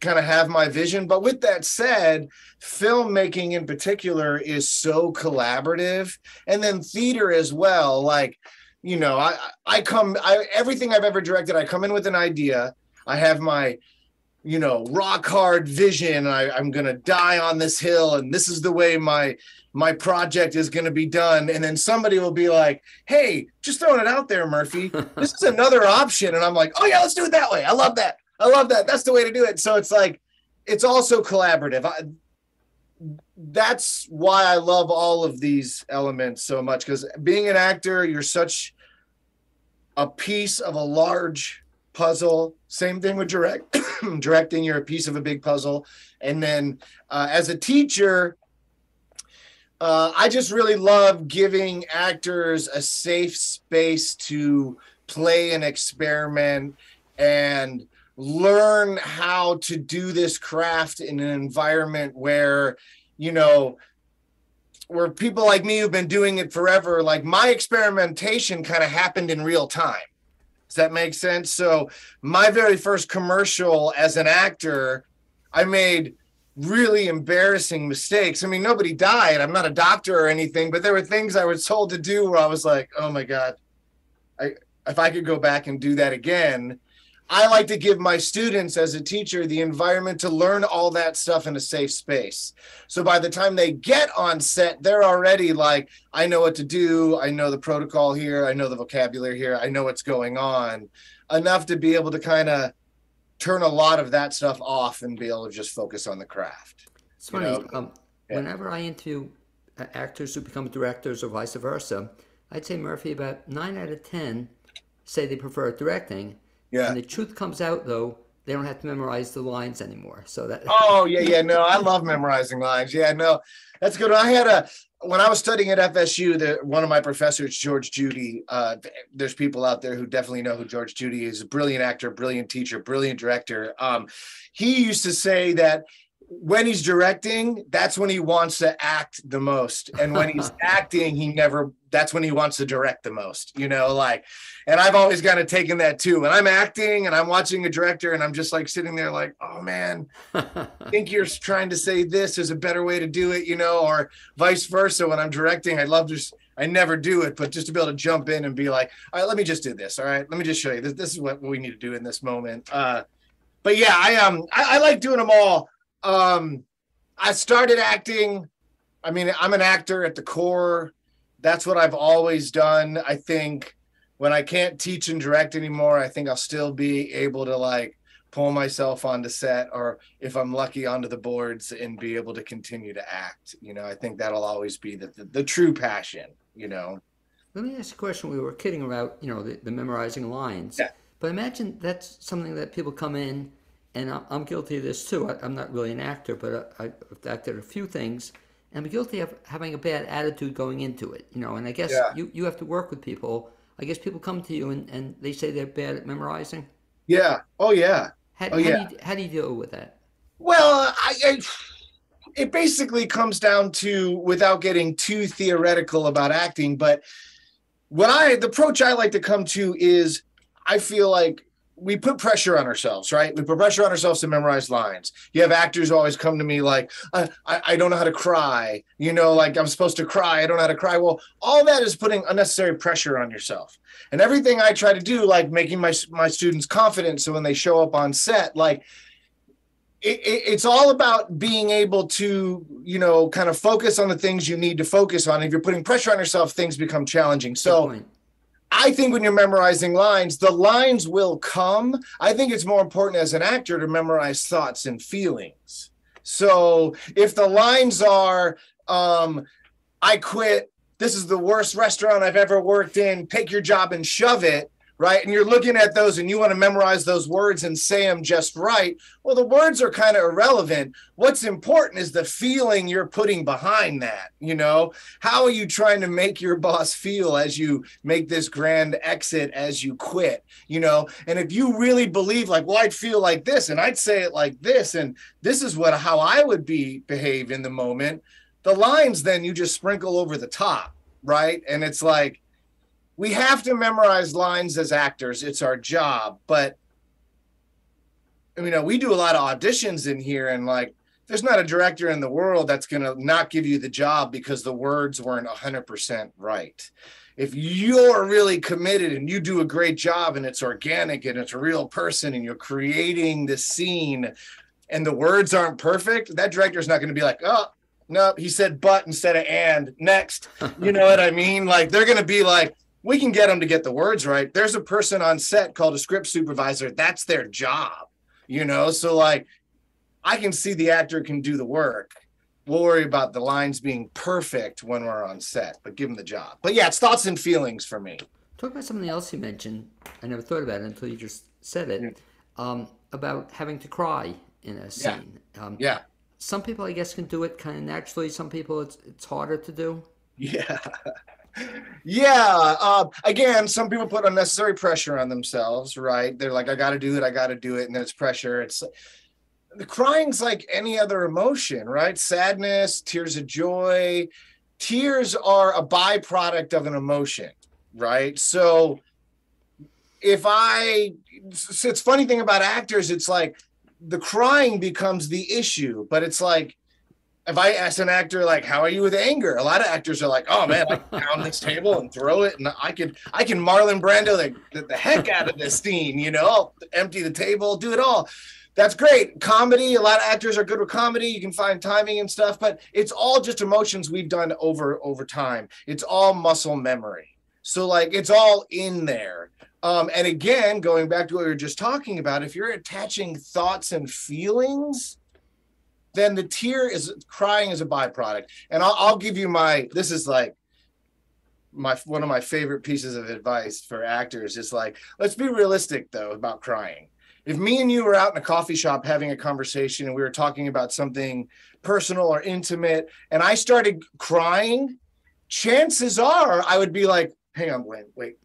of have my vision. But with that said, filmmaking in particular is so collaborative, and then theater as well. Like, you know, everything I've ever directed, I come in with an idea. I have my, you know, rock hard vision. I'm going to die on this hill, and this is the way my project is going to be done. And then somebody will be like, hey, just throwing it out there, Murphy, this is another option. And I'm like, oh yeah, let's do it that way. I love that. That's the way to do it. So it's like, it's also collaborative. That's why I love all of these elements so much, because being an actor, you're such a piece of a large puzzle. Same thing with directing, you're a piece of a big puzzle. And then as a teacher, I just really love giving actors a safe space to play and experiment and learn how to do this craft in an environment where, you know, where people like me who've been doing it forever, like my experimentation kind of happened in real time. Does that make sense? So my very first commercial as an actor, I made really embarrassing mistakes. I mean, nobody died. I'm not a doctor or anything, but there were things I was told to do where I was like, oh my God, if I could go back and do that again. I like to give my students as a teacher the environment to learn all that stuff in a safe space. So by the time they get on set, they're already like, I know what to do. I know the protocol here. I know the vocabulary here. I know what's going on, enough to be able to kind of turn a lot of that stuff off and be able to just focus on the craft. It's funny. Whenever I interview actors who become directors or vice versa, I'd say, Murphy, about 9 out of 10 say they prefer directing. Yeah. And the truth comes out, though, they don't have to memorize the lines anymore. So that. Oh, yeah. No, I love memorizing lines. Yeah, no, that's good. When I was studying at FSU, one of my professors, George Judy, there's people out there who definitely know who George Judy is. A brilliant actor, brilliant teacher, brilliant director. He used to say that when he's directing, that's when he wants to act the most. And when he's acting, that's when he wants to direct the most, and I've always kind of taken that too. When I'm acting and I'm watching a director and I'm just like sitting there like, oh man, I think you're trying to say this is a better way to do it, or vice versa. When I'm directing, I never do it, but just to be able to jump in and be like, all right, let me just do this. All right, let me just show you this. This is what we need to do in this moment. But yeah, I like doing them all. I started acting. I mean, I'm an actor at the core. That's what I've always done. I think when I can't teach and direct anymore, I think I'll still be able to pull myself onto set, or if I'm lucky, onto the boards, and be able to continue to act. I think that'll always be the true passion, Let me ask you a question. We were kidding about, the memorizing lines. Yeah. But imagine that's something that people come in, and I'm guilty of this too. I'm not really an actor, but I've acted a few things. And I'm guilty of having a bad attitude going into it, and I guess you have to work with people. I guess people come to you and they say they're bad at memorizing. Yeah. Oh, yeah. How do you deal with that? Well, it basically comes down to, without getting too theoretical about acting, but the approach I like to come to is, I feel like we put pressure on ourselves, right? We put pressure on ourselves to memorize lines. You have actors who always come to me like, I don't know how to cry, I'm supposed to cry. I don't know how to cry. Well, all that is putting unnecessary pressure on yourself. And everything I try to do, like making my students confident, so when they show up on set, it's all about being able to, kind of focus on the things you need to focus on. If you're putting pressure on yourself, things become challenging. So I think when you're memorizing lines, the lines will come. I think it's more important as an actor to memorize thoughts and feelings. So if the lines are, I quit, this is the worst restaurant I've ever worked in, take your job and shove it, right? And you're looking at those and you want to memorize those words and say them just right. Well, the words are kind of irrelevant. What's important is the feeling you're putting behind that. How are you trying to make your boss feel as you make this grand exit, as you quit, and if you really believe I'd feel like this and I'd say it like this, and this is how I would behave in the moment, the lines then you just sprinkle over the top, right? And it's we have to memorize lines as actors. It's our job. But, we do a lot of auditions in here, and there's not a director in the world that's going to not give you the job because the words weren't 100% right. If you're really committed and you do a great job and it's organic and it's a real person and you're creating the scene and the words aren't perfect, that director's not going to be like, oh, no, he said but instead of and, next. You know what I mean? They're going to be like, we can get them to get the words right. There's a person on set called a script supervisor. That's their job, So I can see the actor can do the work. We'll worry about the lines being perfect when we're on set, but give them the job. But yeah, it's thoughts and feelings for me. Talk about something else you mentioned. I never thought about it until you just said it. About having to cry in a scene. Yeah. Some people, I guess, can do it kind of naturally. Some people, it's harder to do. Yeah. Yeah. Again, some people put unnecessary pressure on themselves, right? They're like, I got to do it. And then it's pressure. The crying's like any other emotion, right? Sadness, tears of joy. Tears are a byproduct of an emotion, right? So it's funny thing about actors, it's the crying becomes the issue, but it's if I ask an actor, how are you with anger? A lot of actors are like, oh man, I can pound this table and throw it. And I can Marlon Brando the heck out of this scene, I'll empty the table, do it all. That's great. Comedy, a lot of actors are good with comedy. You can find timing and stuff, but it's all just emotions we've done over time. It's all muscle memory. So it's all in there. And again, going back to what we were just talking about, if you're attaching thoughts and feelings, then the crying is a byproduct. And I'll give you this is one of my favorite pieces of advice for actors is like, let's be realistic though about crying. If me and you were out in a coffee shop having a conversation and we were talking about something personal or intimate, and I started crying, chances are I would be like, hang on, Blaine, wait.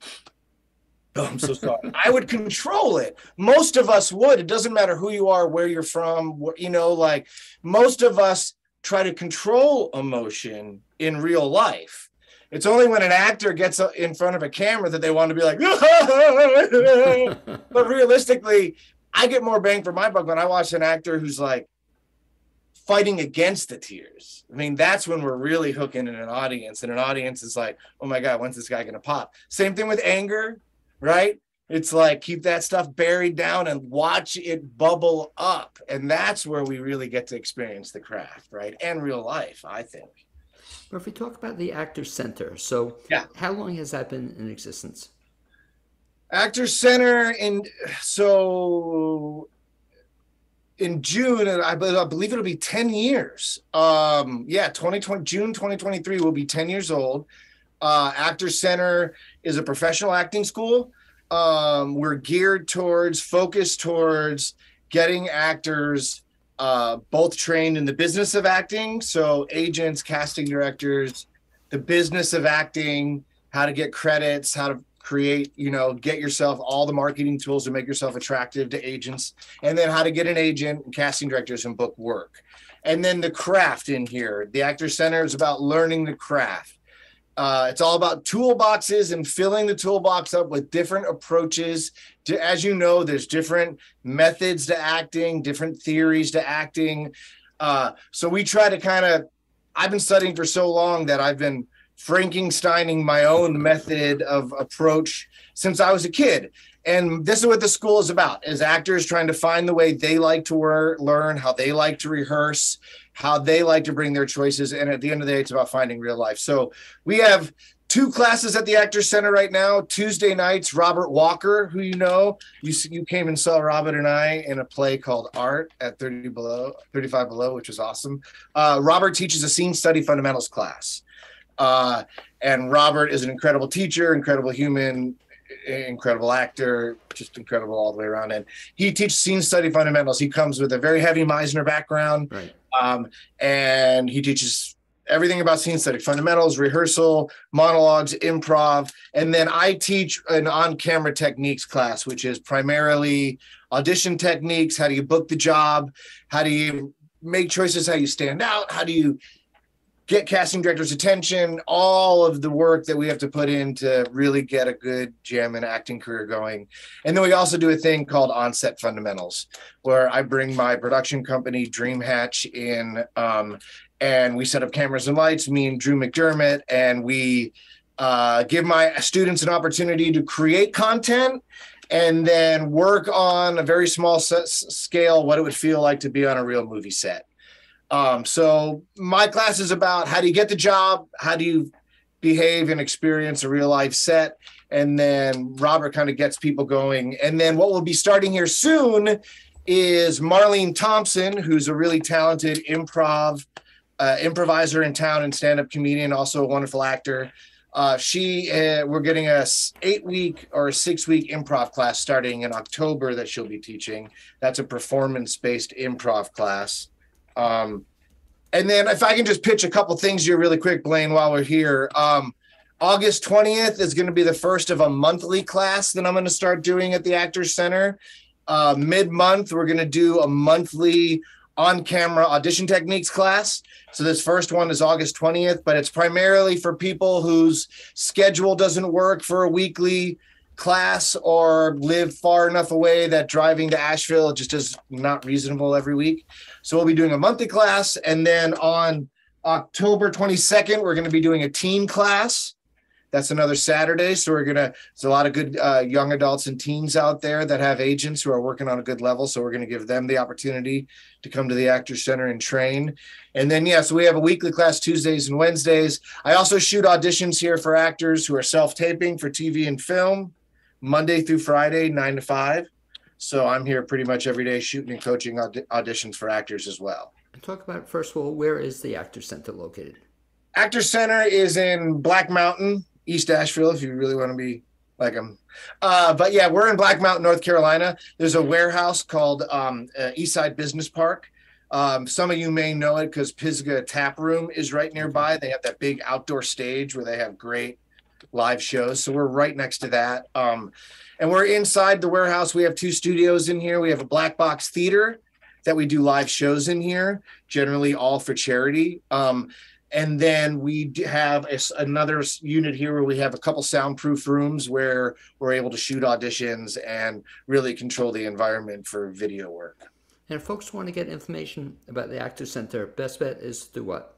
Oh, I'm so sorry. I would control it. Most of us would. It doesn't matter who you are, where you're from, you know, like most of us try to control emotion in real life. It's only when an actor gets in front of a camera that they want to be like, but realistically, I get more bang for my buck when I watch an actor who's like fighting against the tears. I mean, that's when we're really hooking in an audience, and an audience is like, oh my God, when's this guy going to pop? Same thing with anger. Right? It's like, keep that stuff buried down and watch it bubble up. And that's where we really get to experience the craft, right? And real life, I think. But if we talk about the Actor Center, so yeah, how long has that been in existence? Actor Center, in June, I believe it'll be 10 years. Yeah, 2020, June 2023 will be 10 years old. Actor Center is a professional acting school. We're focused towards getting actors both trained in the business of acting. So agents, casting directors, the business of acting, how to get credits, how to create, get yourself all the marketing tools to make yourself attractive to agents, and then how to get an agent and casting directors and book work. And then the craft in here. The Actor Center is about learning the craft. It's all about toolboxes and filling the toolbox up with different approaches to, as you know, there's different methods to acting, different theories to acting. So we try to I've been studying for so long that I've been Frankensteining my own method of approach since I was a kid. And this is what the school is about, is actors trying to find the way they like to learn, how they like to rehearse, how they like to bring their choices. And at the end of the day, it's about finding real life. So we have 2 classes at the Actors Center right now. Tuesday nights, Robert Walker, who you came and saw Robert and I in a play called Art at 35 Below, which was awesome. Robert teaches a scene study fundamentals class. And Robert is an incredible teacher, incredible human, incredible actor, just incredible all the way around. And he teaches scene study fundamentals. He comes with a very heavy Meisner background. Right. And he teaches everything about scene study, fundamentals, rehearsal, monologues, improv. And then I teach an on-camera techniques class, which is primarily audition techniques. How do you book the job? How do you make choices? How you stand out? How do you get casting directors' attention, all of the work that we have to put in to really get a good gem and acting career going. And then we also do a thing called On-Set Fundamentals, where I bring my production company, Dream Hatch, in, and we set up cameras and lights, me and Drew McDermott, and we give my students an opportunity to create content and then work on a very small scale what it would feel like to be on a real movie set. So my class is about how do you get the job? How do you behave and experience a real life set? And then Robert kind of gets people going. And then what we'll be starting here soon is Marlene Thompson, who's a really talented improviser in town and stand-up comedian, also a wonderful actor. We're getting a 8-week or a 6-week improv class starting in October that she'll be teaching. That's a performance-based improv class. And then if I can just pitch a couple things here really quick, Blaine, while we're here. August 20th is going to be the first of a monthly class that I'm going to start doing at the Actors Center. Mid-month, we're going to do a monthly on-camera audition techniques class. So this first one is August 20th, but it's primarily for people whose schedule doesn't work for a weekly class or live far enough away that driving to Asheville just is not reasonable every week. So we'll be doing a monthly class. And then on October 22nd, we're going to be doing a teen class. That's another Saturday. So there's a lot of good young adults and teens out there that have agents who are working on a good level. So we're going to give them the opportunity to come to the Actors Center and train. And then, so we have a weekly class Tuesdays and Wednesdays. I also shoot auditions here for actors who are self-taping for TV and film, Monday through Friday, 9 to 5. So I'm here pretty much every day shooting and coaching auditions for actors as well. Talk about, first of all, where is the Actors Center located? Actors Center is in Black Mountain, East Asheville, if you really want to be like them. But yeah, we're in Black Mountain, North Carolina. There's a warehouse called Eastside Business Park. Some of you may know it because Pisgah Tap Room is right nearby. They have that big outdoor stage where they have great live shows. So we're right next to that. And we're inside the warehouse. We have 2 studios in here. We have a black box theater that we do live shows in here, generally all for charity. And then we have another unit here where we have a couple soundproof rooms where we're able to shoot auditions and really control the environment for video work. And if folks want to get information about the Actors Center, best bet is to what?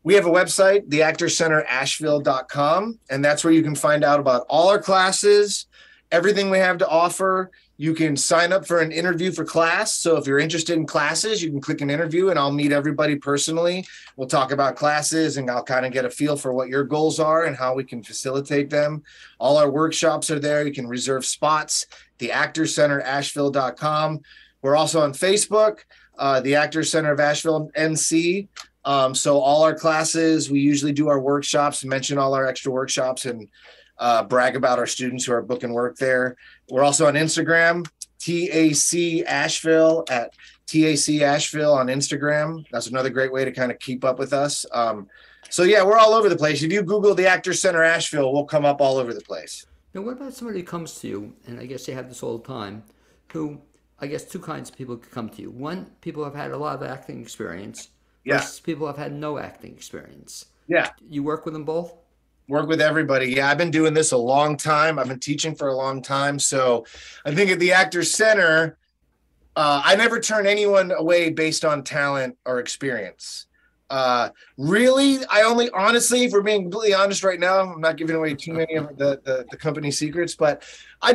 We have a website, theactorcenterasheville.com, and that's where you can find out about all our classes, everything we have to offer. You can sign up for an interview for class. So if you're interested in classes, you can click an interview and I'll meet everybody personally. We'll talk about classes and I'll kind of get a feel for what your goals are and how we can facilitate them. All our workshops are there. You can reserve spots, theactorcenterasheville.com. We're also on Facebook, the Actors Center of Asheville, NC. So all our classes, we usually do our workshops, mention all our extra workshops and brag about our students who are booking work there. We're also on Instagram, TAC Asheville at TAC Asheville on Instagram. That's another great way to kind of keep up with us. So yeah, we're all over the place. If you Google the Actors Center Asheville, we'll come up all over the place. Now, what about somebody who comes to you, and I guess you have this all the time, who, I guess 2 kinds of people could come to you. One, people have had a lot of acting experience. Versus people have had no acting experience. Yeah. You work with them both? Work with everybody. Yeah, I've been doing this a long time. I've been teaching for a long time. So I think at the Actors Center, I never turn anyone away based on talent or experience. Really, honestly, if we're being completely honest right now, I'm not giving away too many of the company secrets, but I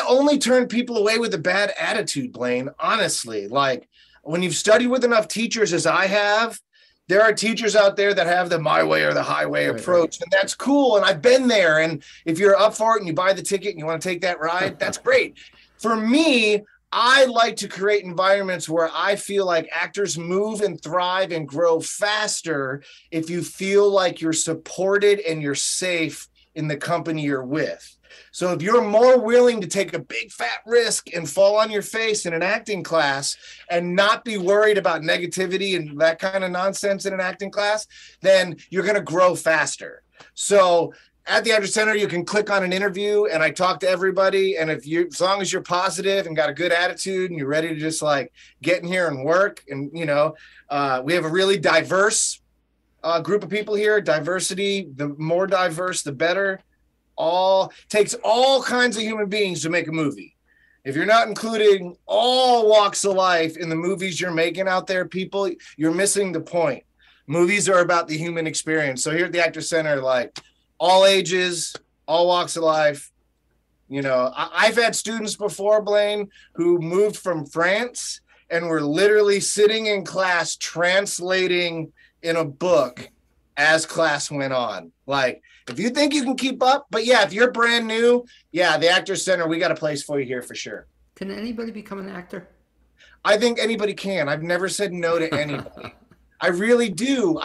only turn people away with a bad attitude, Blaine, honestly. Like, when you've studied with enough teachers as I have, there are teachers out there that have the my way or the highway approach, and that's cool. And I've been there. And if you're up for it and you buy the ticket and you want to take that ride, that's great. For me, I like to create environments where I feel like actors move and thrive and grow faster if you feel like you're supported and you're safe in the company you're with. So if you're more willing to take a big fat risk and fall on your face in an acting class and not be worried about negativity and that kind of nonsense in an acting class, then you're going to grow faster. So at the Actors Center, you can click on an interview and I talk to everybody. And as long as you're positive and got a good attitude and you're ready to just like get in here and work, and we have a really diverse group of people here. Diversity, the more diverse, the better. Takes all kinds of human beings to make a movie. If you're not including all walks of life in the movies you're making out there, people, you're missing the point. Movies are about the human experience. So here at the Actors Center, like all ages, all walks of life. I've had students before, Blaine, who moved from France and were literally sitting in class translating in a book as class went on. Like, if you think you can keep up, but yeah, if you're brand new, yeah, the Actors Center, we got a place for you here for sure. Can anybody become an actor? I think anybody can. I've never said no to anybody. I really do.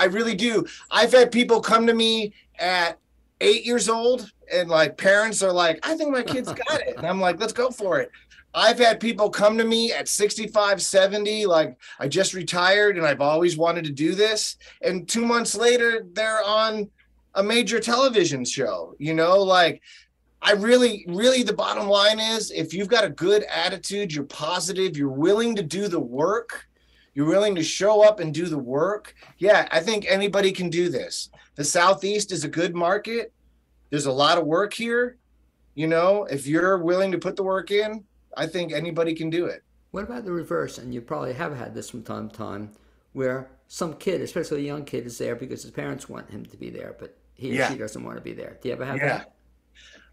I've had people come to me at 8 years old and like parents are like, I think my kid's got it. And I'm like, let's go for it. I've had people come to me at 65, 70, like I just retired and I've always wanted to do this. And 2 months later, they're on a major television show, like I really, the bottom line is if you've got a good attitude, you're positive, you're willing to do the work, you're willing to show up and do the work. Yeah, I think anybody can do this. The Southeast is a good market. There's a lot of work here. If you're willing to put the work in, I think anybody can do it. What about the reverse? And you probably have had this from time to time where some kid, especially a young kid, is there because his parents want him to be there, but he or she doesn't want to be there. Do you ever have that?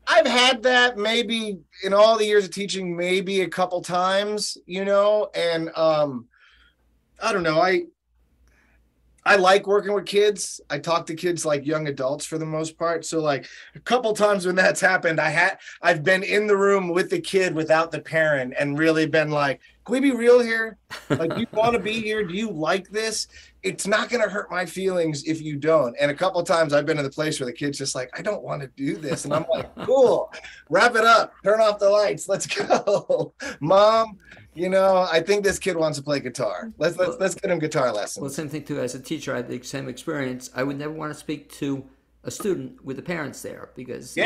I've had that maybe in all the years of teaching, maybe a couple times, and I don't know. I like working with kids. I talk to kids like young adults for the most part. So like a couple times when that's happened, I've been in the room with the kid without the parent and really been like, can we be real here? Like, do you want to be here? Do you like this? It's not going to hurt my feelings if you don't. And a couple of times I've been in the place where the kid's just like, I don't want to do this. And I'm like, cool, wrap it up, turn off the lights, let's go. Mom, you know, I think this kid wants to play guitar. Let's get him guitar lessons. Well, same thing too. As a teacher, I had the same experience. I would never want to speak to a student with the parents there because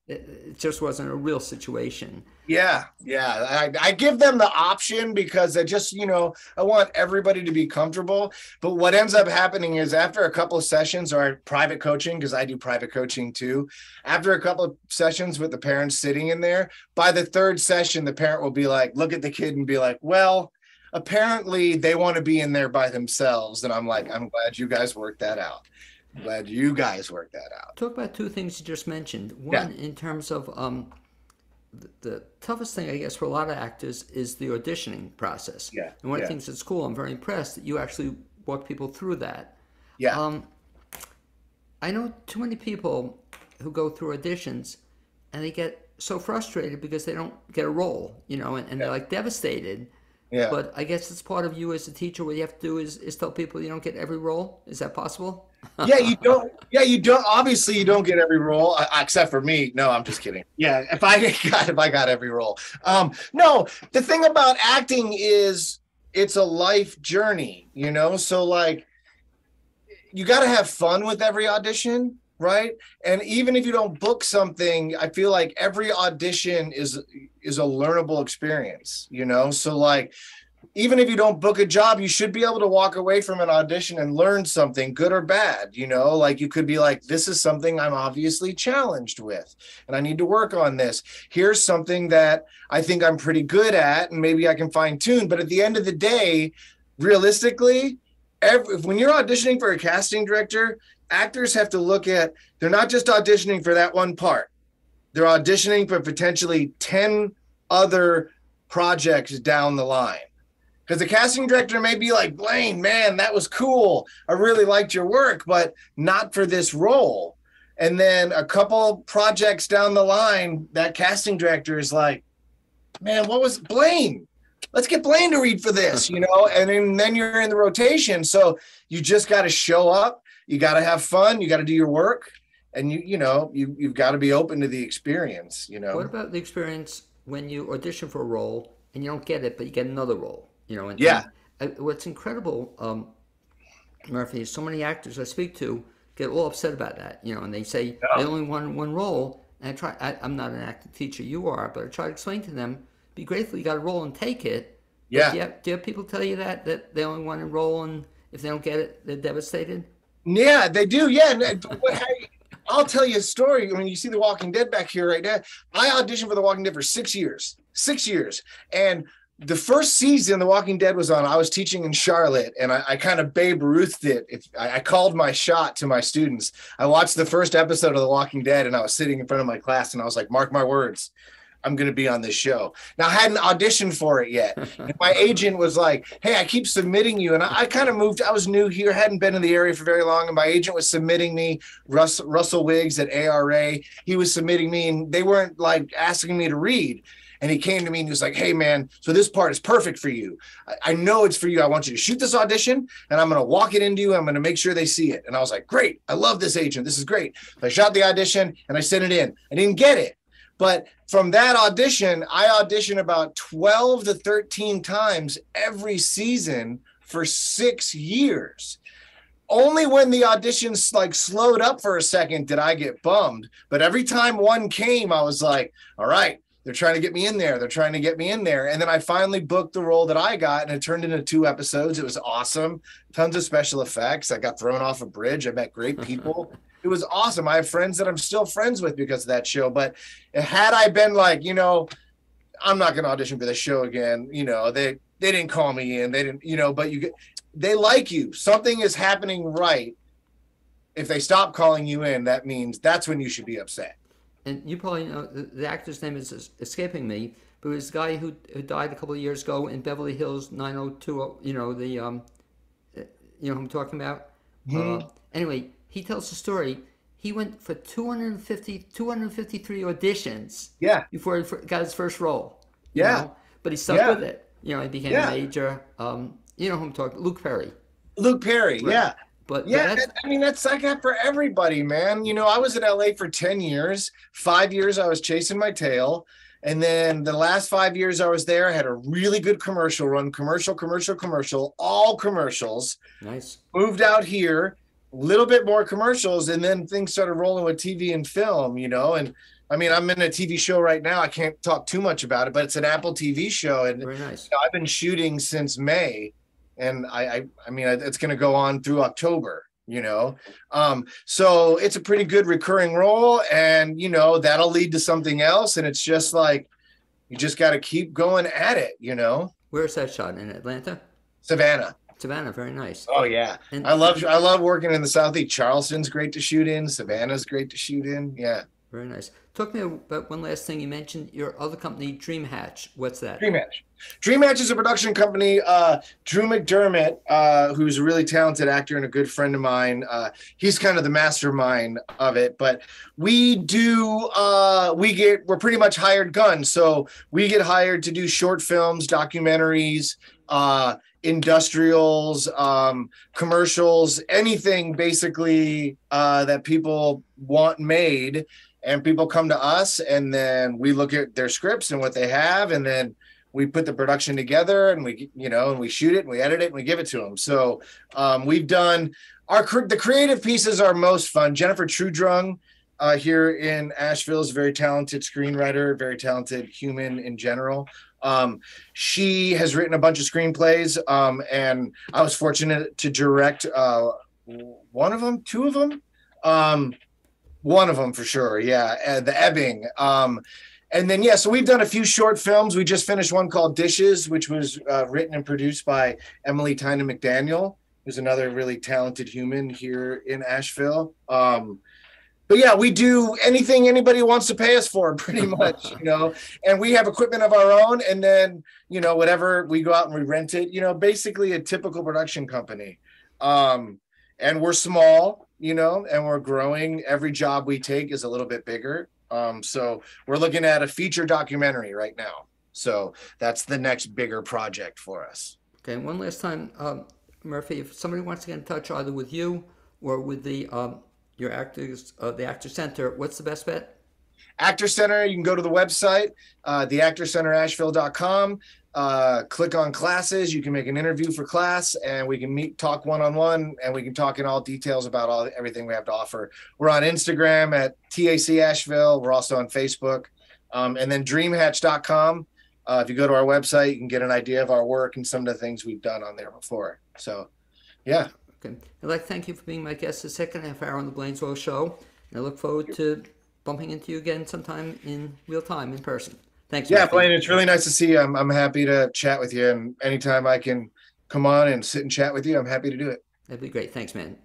it just wasn't a real situation. Yeah. I give them the option because I just, you know, I want everybody to be comfortable. But what ends up happening is after a couple of sessions or private coaching, because I do private coaching too, after a couple of sessions with the parents sitting in there, by the third session, the parent will be like, look at the kid and be like, well, apparently they want to be in there by themselves. And I'm like, I'm glad you guys worked that out. Talk about two things you just mentioned. One, in terms of the toughest thing, I guess, for a lot of actors is the auditioning process. Yeah. And one of the things at school, I'm very impressed that you actually walk people through that. Yeah. I know too many people who go through auditions and they get so frustrated because they don't get a role, you know, and they're like devastated. Yeah. But I guess it's part of you as a teacher. What you have to do is tell people you don't get every role. Is that possible? You don't. Obviously, you don't get every role, except for me. No, I'm just kidding. Yeah, if I got every role. No, the thing about acting is it's a life journey, you know. So like, you got to have fun with every audition, right? And even if you don't book something, I feel like every audition is a learnable experience, you know. So like, even if you don't book a job, you should be able to walk away from an audition and learn something, good or bad, you know. Like, you could be like, this is something I'm obviously challenged with and I need to work on this. Here's something that I think I'm pretty good at and maybe I can fine tune. But at the end of the day, realistically, when you're auditioning for a casting director, actors have to look at, they're not just auditioning for that one part. They're auditioning for potentially 10 other projects down the line. Because the casting director may be like, Blaine, man, that was cool. I really liked your work, but not for this role. And then a couple projects down the line, that casting director is like, man, what was Blaine? Let's get Blaine to read for this, you know? And then you're in the rotation. So you just got to show up. You got to have fun. You got to do your work. And you've got to be open to the experience, you know? What about the experience when you audition for a role and you don't get it, but you get another role? You know, and what's incredible, Murphy, is so many actors I speak to get all upset about that, you know, and they say they only won one role. And I'm not an acting teacher, you are, but I try to explain to them, be grateful you got a role and take it. Yeah. Do you have people tell you that they only want a role and if they don't get it, they're devastated? Yeah, they do. Yeah. I'll tell you a story. I mean, you see The Walking Dead back here right now. I auditioned for The Walking Dead for 6 years. 6 years. And the first season The Walking Dead was on, I was teaching in Charlotte, and I kind of Babe Ruthed it. I called my shot to my students. I watched the first episode of The Walking Dead, and I was sitting in front of my class, and I was like, mark my words, I'm going to be on this show. Now, I hadn't auditioned for it yet. And my agent was like, hey, I keep submitting you. And I kind of moved. I was new here, hadn't been in the area for very long. And my agent was submitting me, Russell Wiggs at ARA. He was submitting me, and they weren't like asking me to read. And he came to me and he was like, hey, man, so this part is perfect for you. I know it's for you. I want you to shoot this audition, and I'm going to walk it into you. I'm going to make sure they see it. And I was like, great. I love this agent. This is great. So I shot the audition, and I sent it in. I didn't get it. But from that audition, I auditioned about 12 to 13 times every season for 6 years. Only when the auditions like slowed up for a second did I get bummed. But every time one came, I was like, all right, they're trying to get me in there. They're trying to get me in there. And then I finally booked the role that I got, and it turned into 2 episodes. It was awesome. Tons of special effects. I got thrown off a bridge. I met great people. It was awesome. I have friends that I'm still friends with because of that show. But had I been like, you know, I'm not going to audition for the show again, you know, they didn't call me in. They didn't, you know, but they like you. Something is happening right. If they stop calling you in, that means that's when you should be upset. And you probably know the actor's name is escaping me, but it was a guy who died a couple of years ago in Beverly Hills 902. You know you know who I'm talking about. Mm-hmm. Anyway, he tells the story. He went for 253 auditions. Yeah. Before he got his first role. Yeah. Know? But he stuck with it. you know, I became a major. You know who I'm talking? Luke Perry. Luke Perry, Right. yeah. But Yeah, I mean, that's like that for everybody, man. You know, I was in LA for 10 years. 5 years I was chasing my tail. And then the last 5 years I was there, I had a really good commercial run, commercial, all commercials. Nice. Moved out here, a little bit more commercials, and then things started rolling with TV and film, you know. And I mean, I'm in a TV show right now. I can't talk too much about it, but it's an Apple TV show. And Very nice. you know, I've been shooting since May. And I mean, it's going to go on through October, you know? So it's a pretty good recurring role, and, you know, that'll lead to something else. And it's just like, you just got to keep going at it, you know? Where's that shot? In Atlanta? Savannah. Savannah, very nice. Oh yeah. And I love working in the Southeast. Charleston's great to shoot in. Savannah's great to shoot in. Yeah. Very nice. Talk to me about one last thing. You mentioned your other company, Dream Hatch. What's that? Dream Hatch. Dream Hatch is a production company. Drew McDermott, who's a really talented actor and a good friend of mine, he's kind of the mastermind of it. But we're pretty much hired guns. So we get hired to do short films, documentaries, industrials, commercials, anything basically that people want made. And people come to us, and then we look at their scripts and what they have, and then we put the production together, and we, you know, and we shoot it, and we edit it, and we give it to them. So we've done the creative pieces are most fun. Jennifer Trudrung here in Asheville is a very talented screenwriter, very talented human in general. She has written a bunch of screenplays, and I was fortunate to direct one of them, two of them. One of them for sure, yeah, the Ebbing. And then, yeah, so we've done a few short films. We just finished one called Dishes, which was written and produced by Emily Tynan McDaniel, who's another really talented human here in Asheville. But yeah, we do anything anybody wants to pay us for, pretty much, you know. And we have equipment of our own, and then, you know, whatever, we go out and we rent it, you know, basically a typical production company. And we're small, you know, and we're growing. Every job we take is a little bit bigger. So we're looking at a feature documentary right now. So that's the next bigger project for us. Okay, one last time, Murphy, if somebody wants to get in touch either with you or with the your actors, the Actor Center, what's the best bet? Actor Center, you can go to the website, theactorcenterasheville.com. Click on classes. You can make an interview for class, and we can talk one-on-one, and we can talk in all details about everything we have to offer. We're on Instagram at TAC Asheville. We're also on Facebook. And then dreamhatch.com. If you go to our website, you can get an idea of our work and some of the things we've done on there before. So, yeah. Okay. I'd like to thank you for being my guest the second half hour on the BLAINESWORLD show. And I look forward to bumping into you again sometime in real time, in person. Thanks. Yeah, Blaine, it's really nice to see you. I'm happy to chat with you. And anytime I can come on and sit and chat with you, I'm happy to do it. That'd be great. Thanks, man.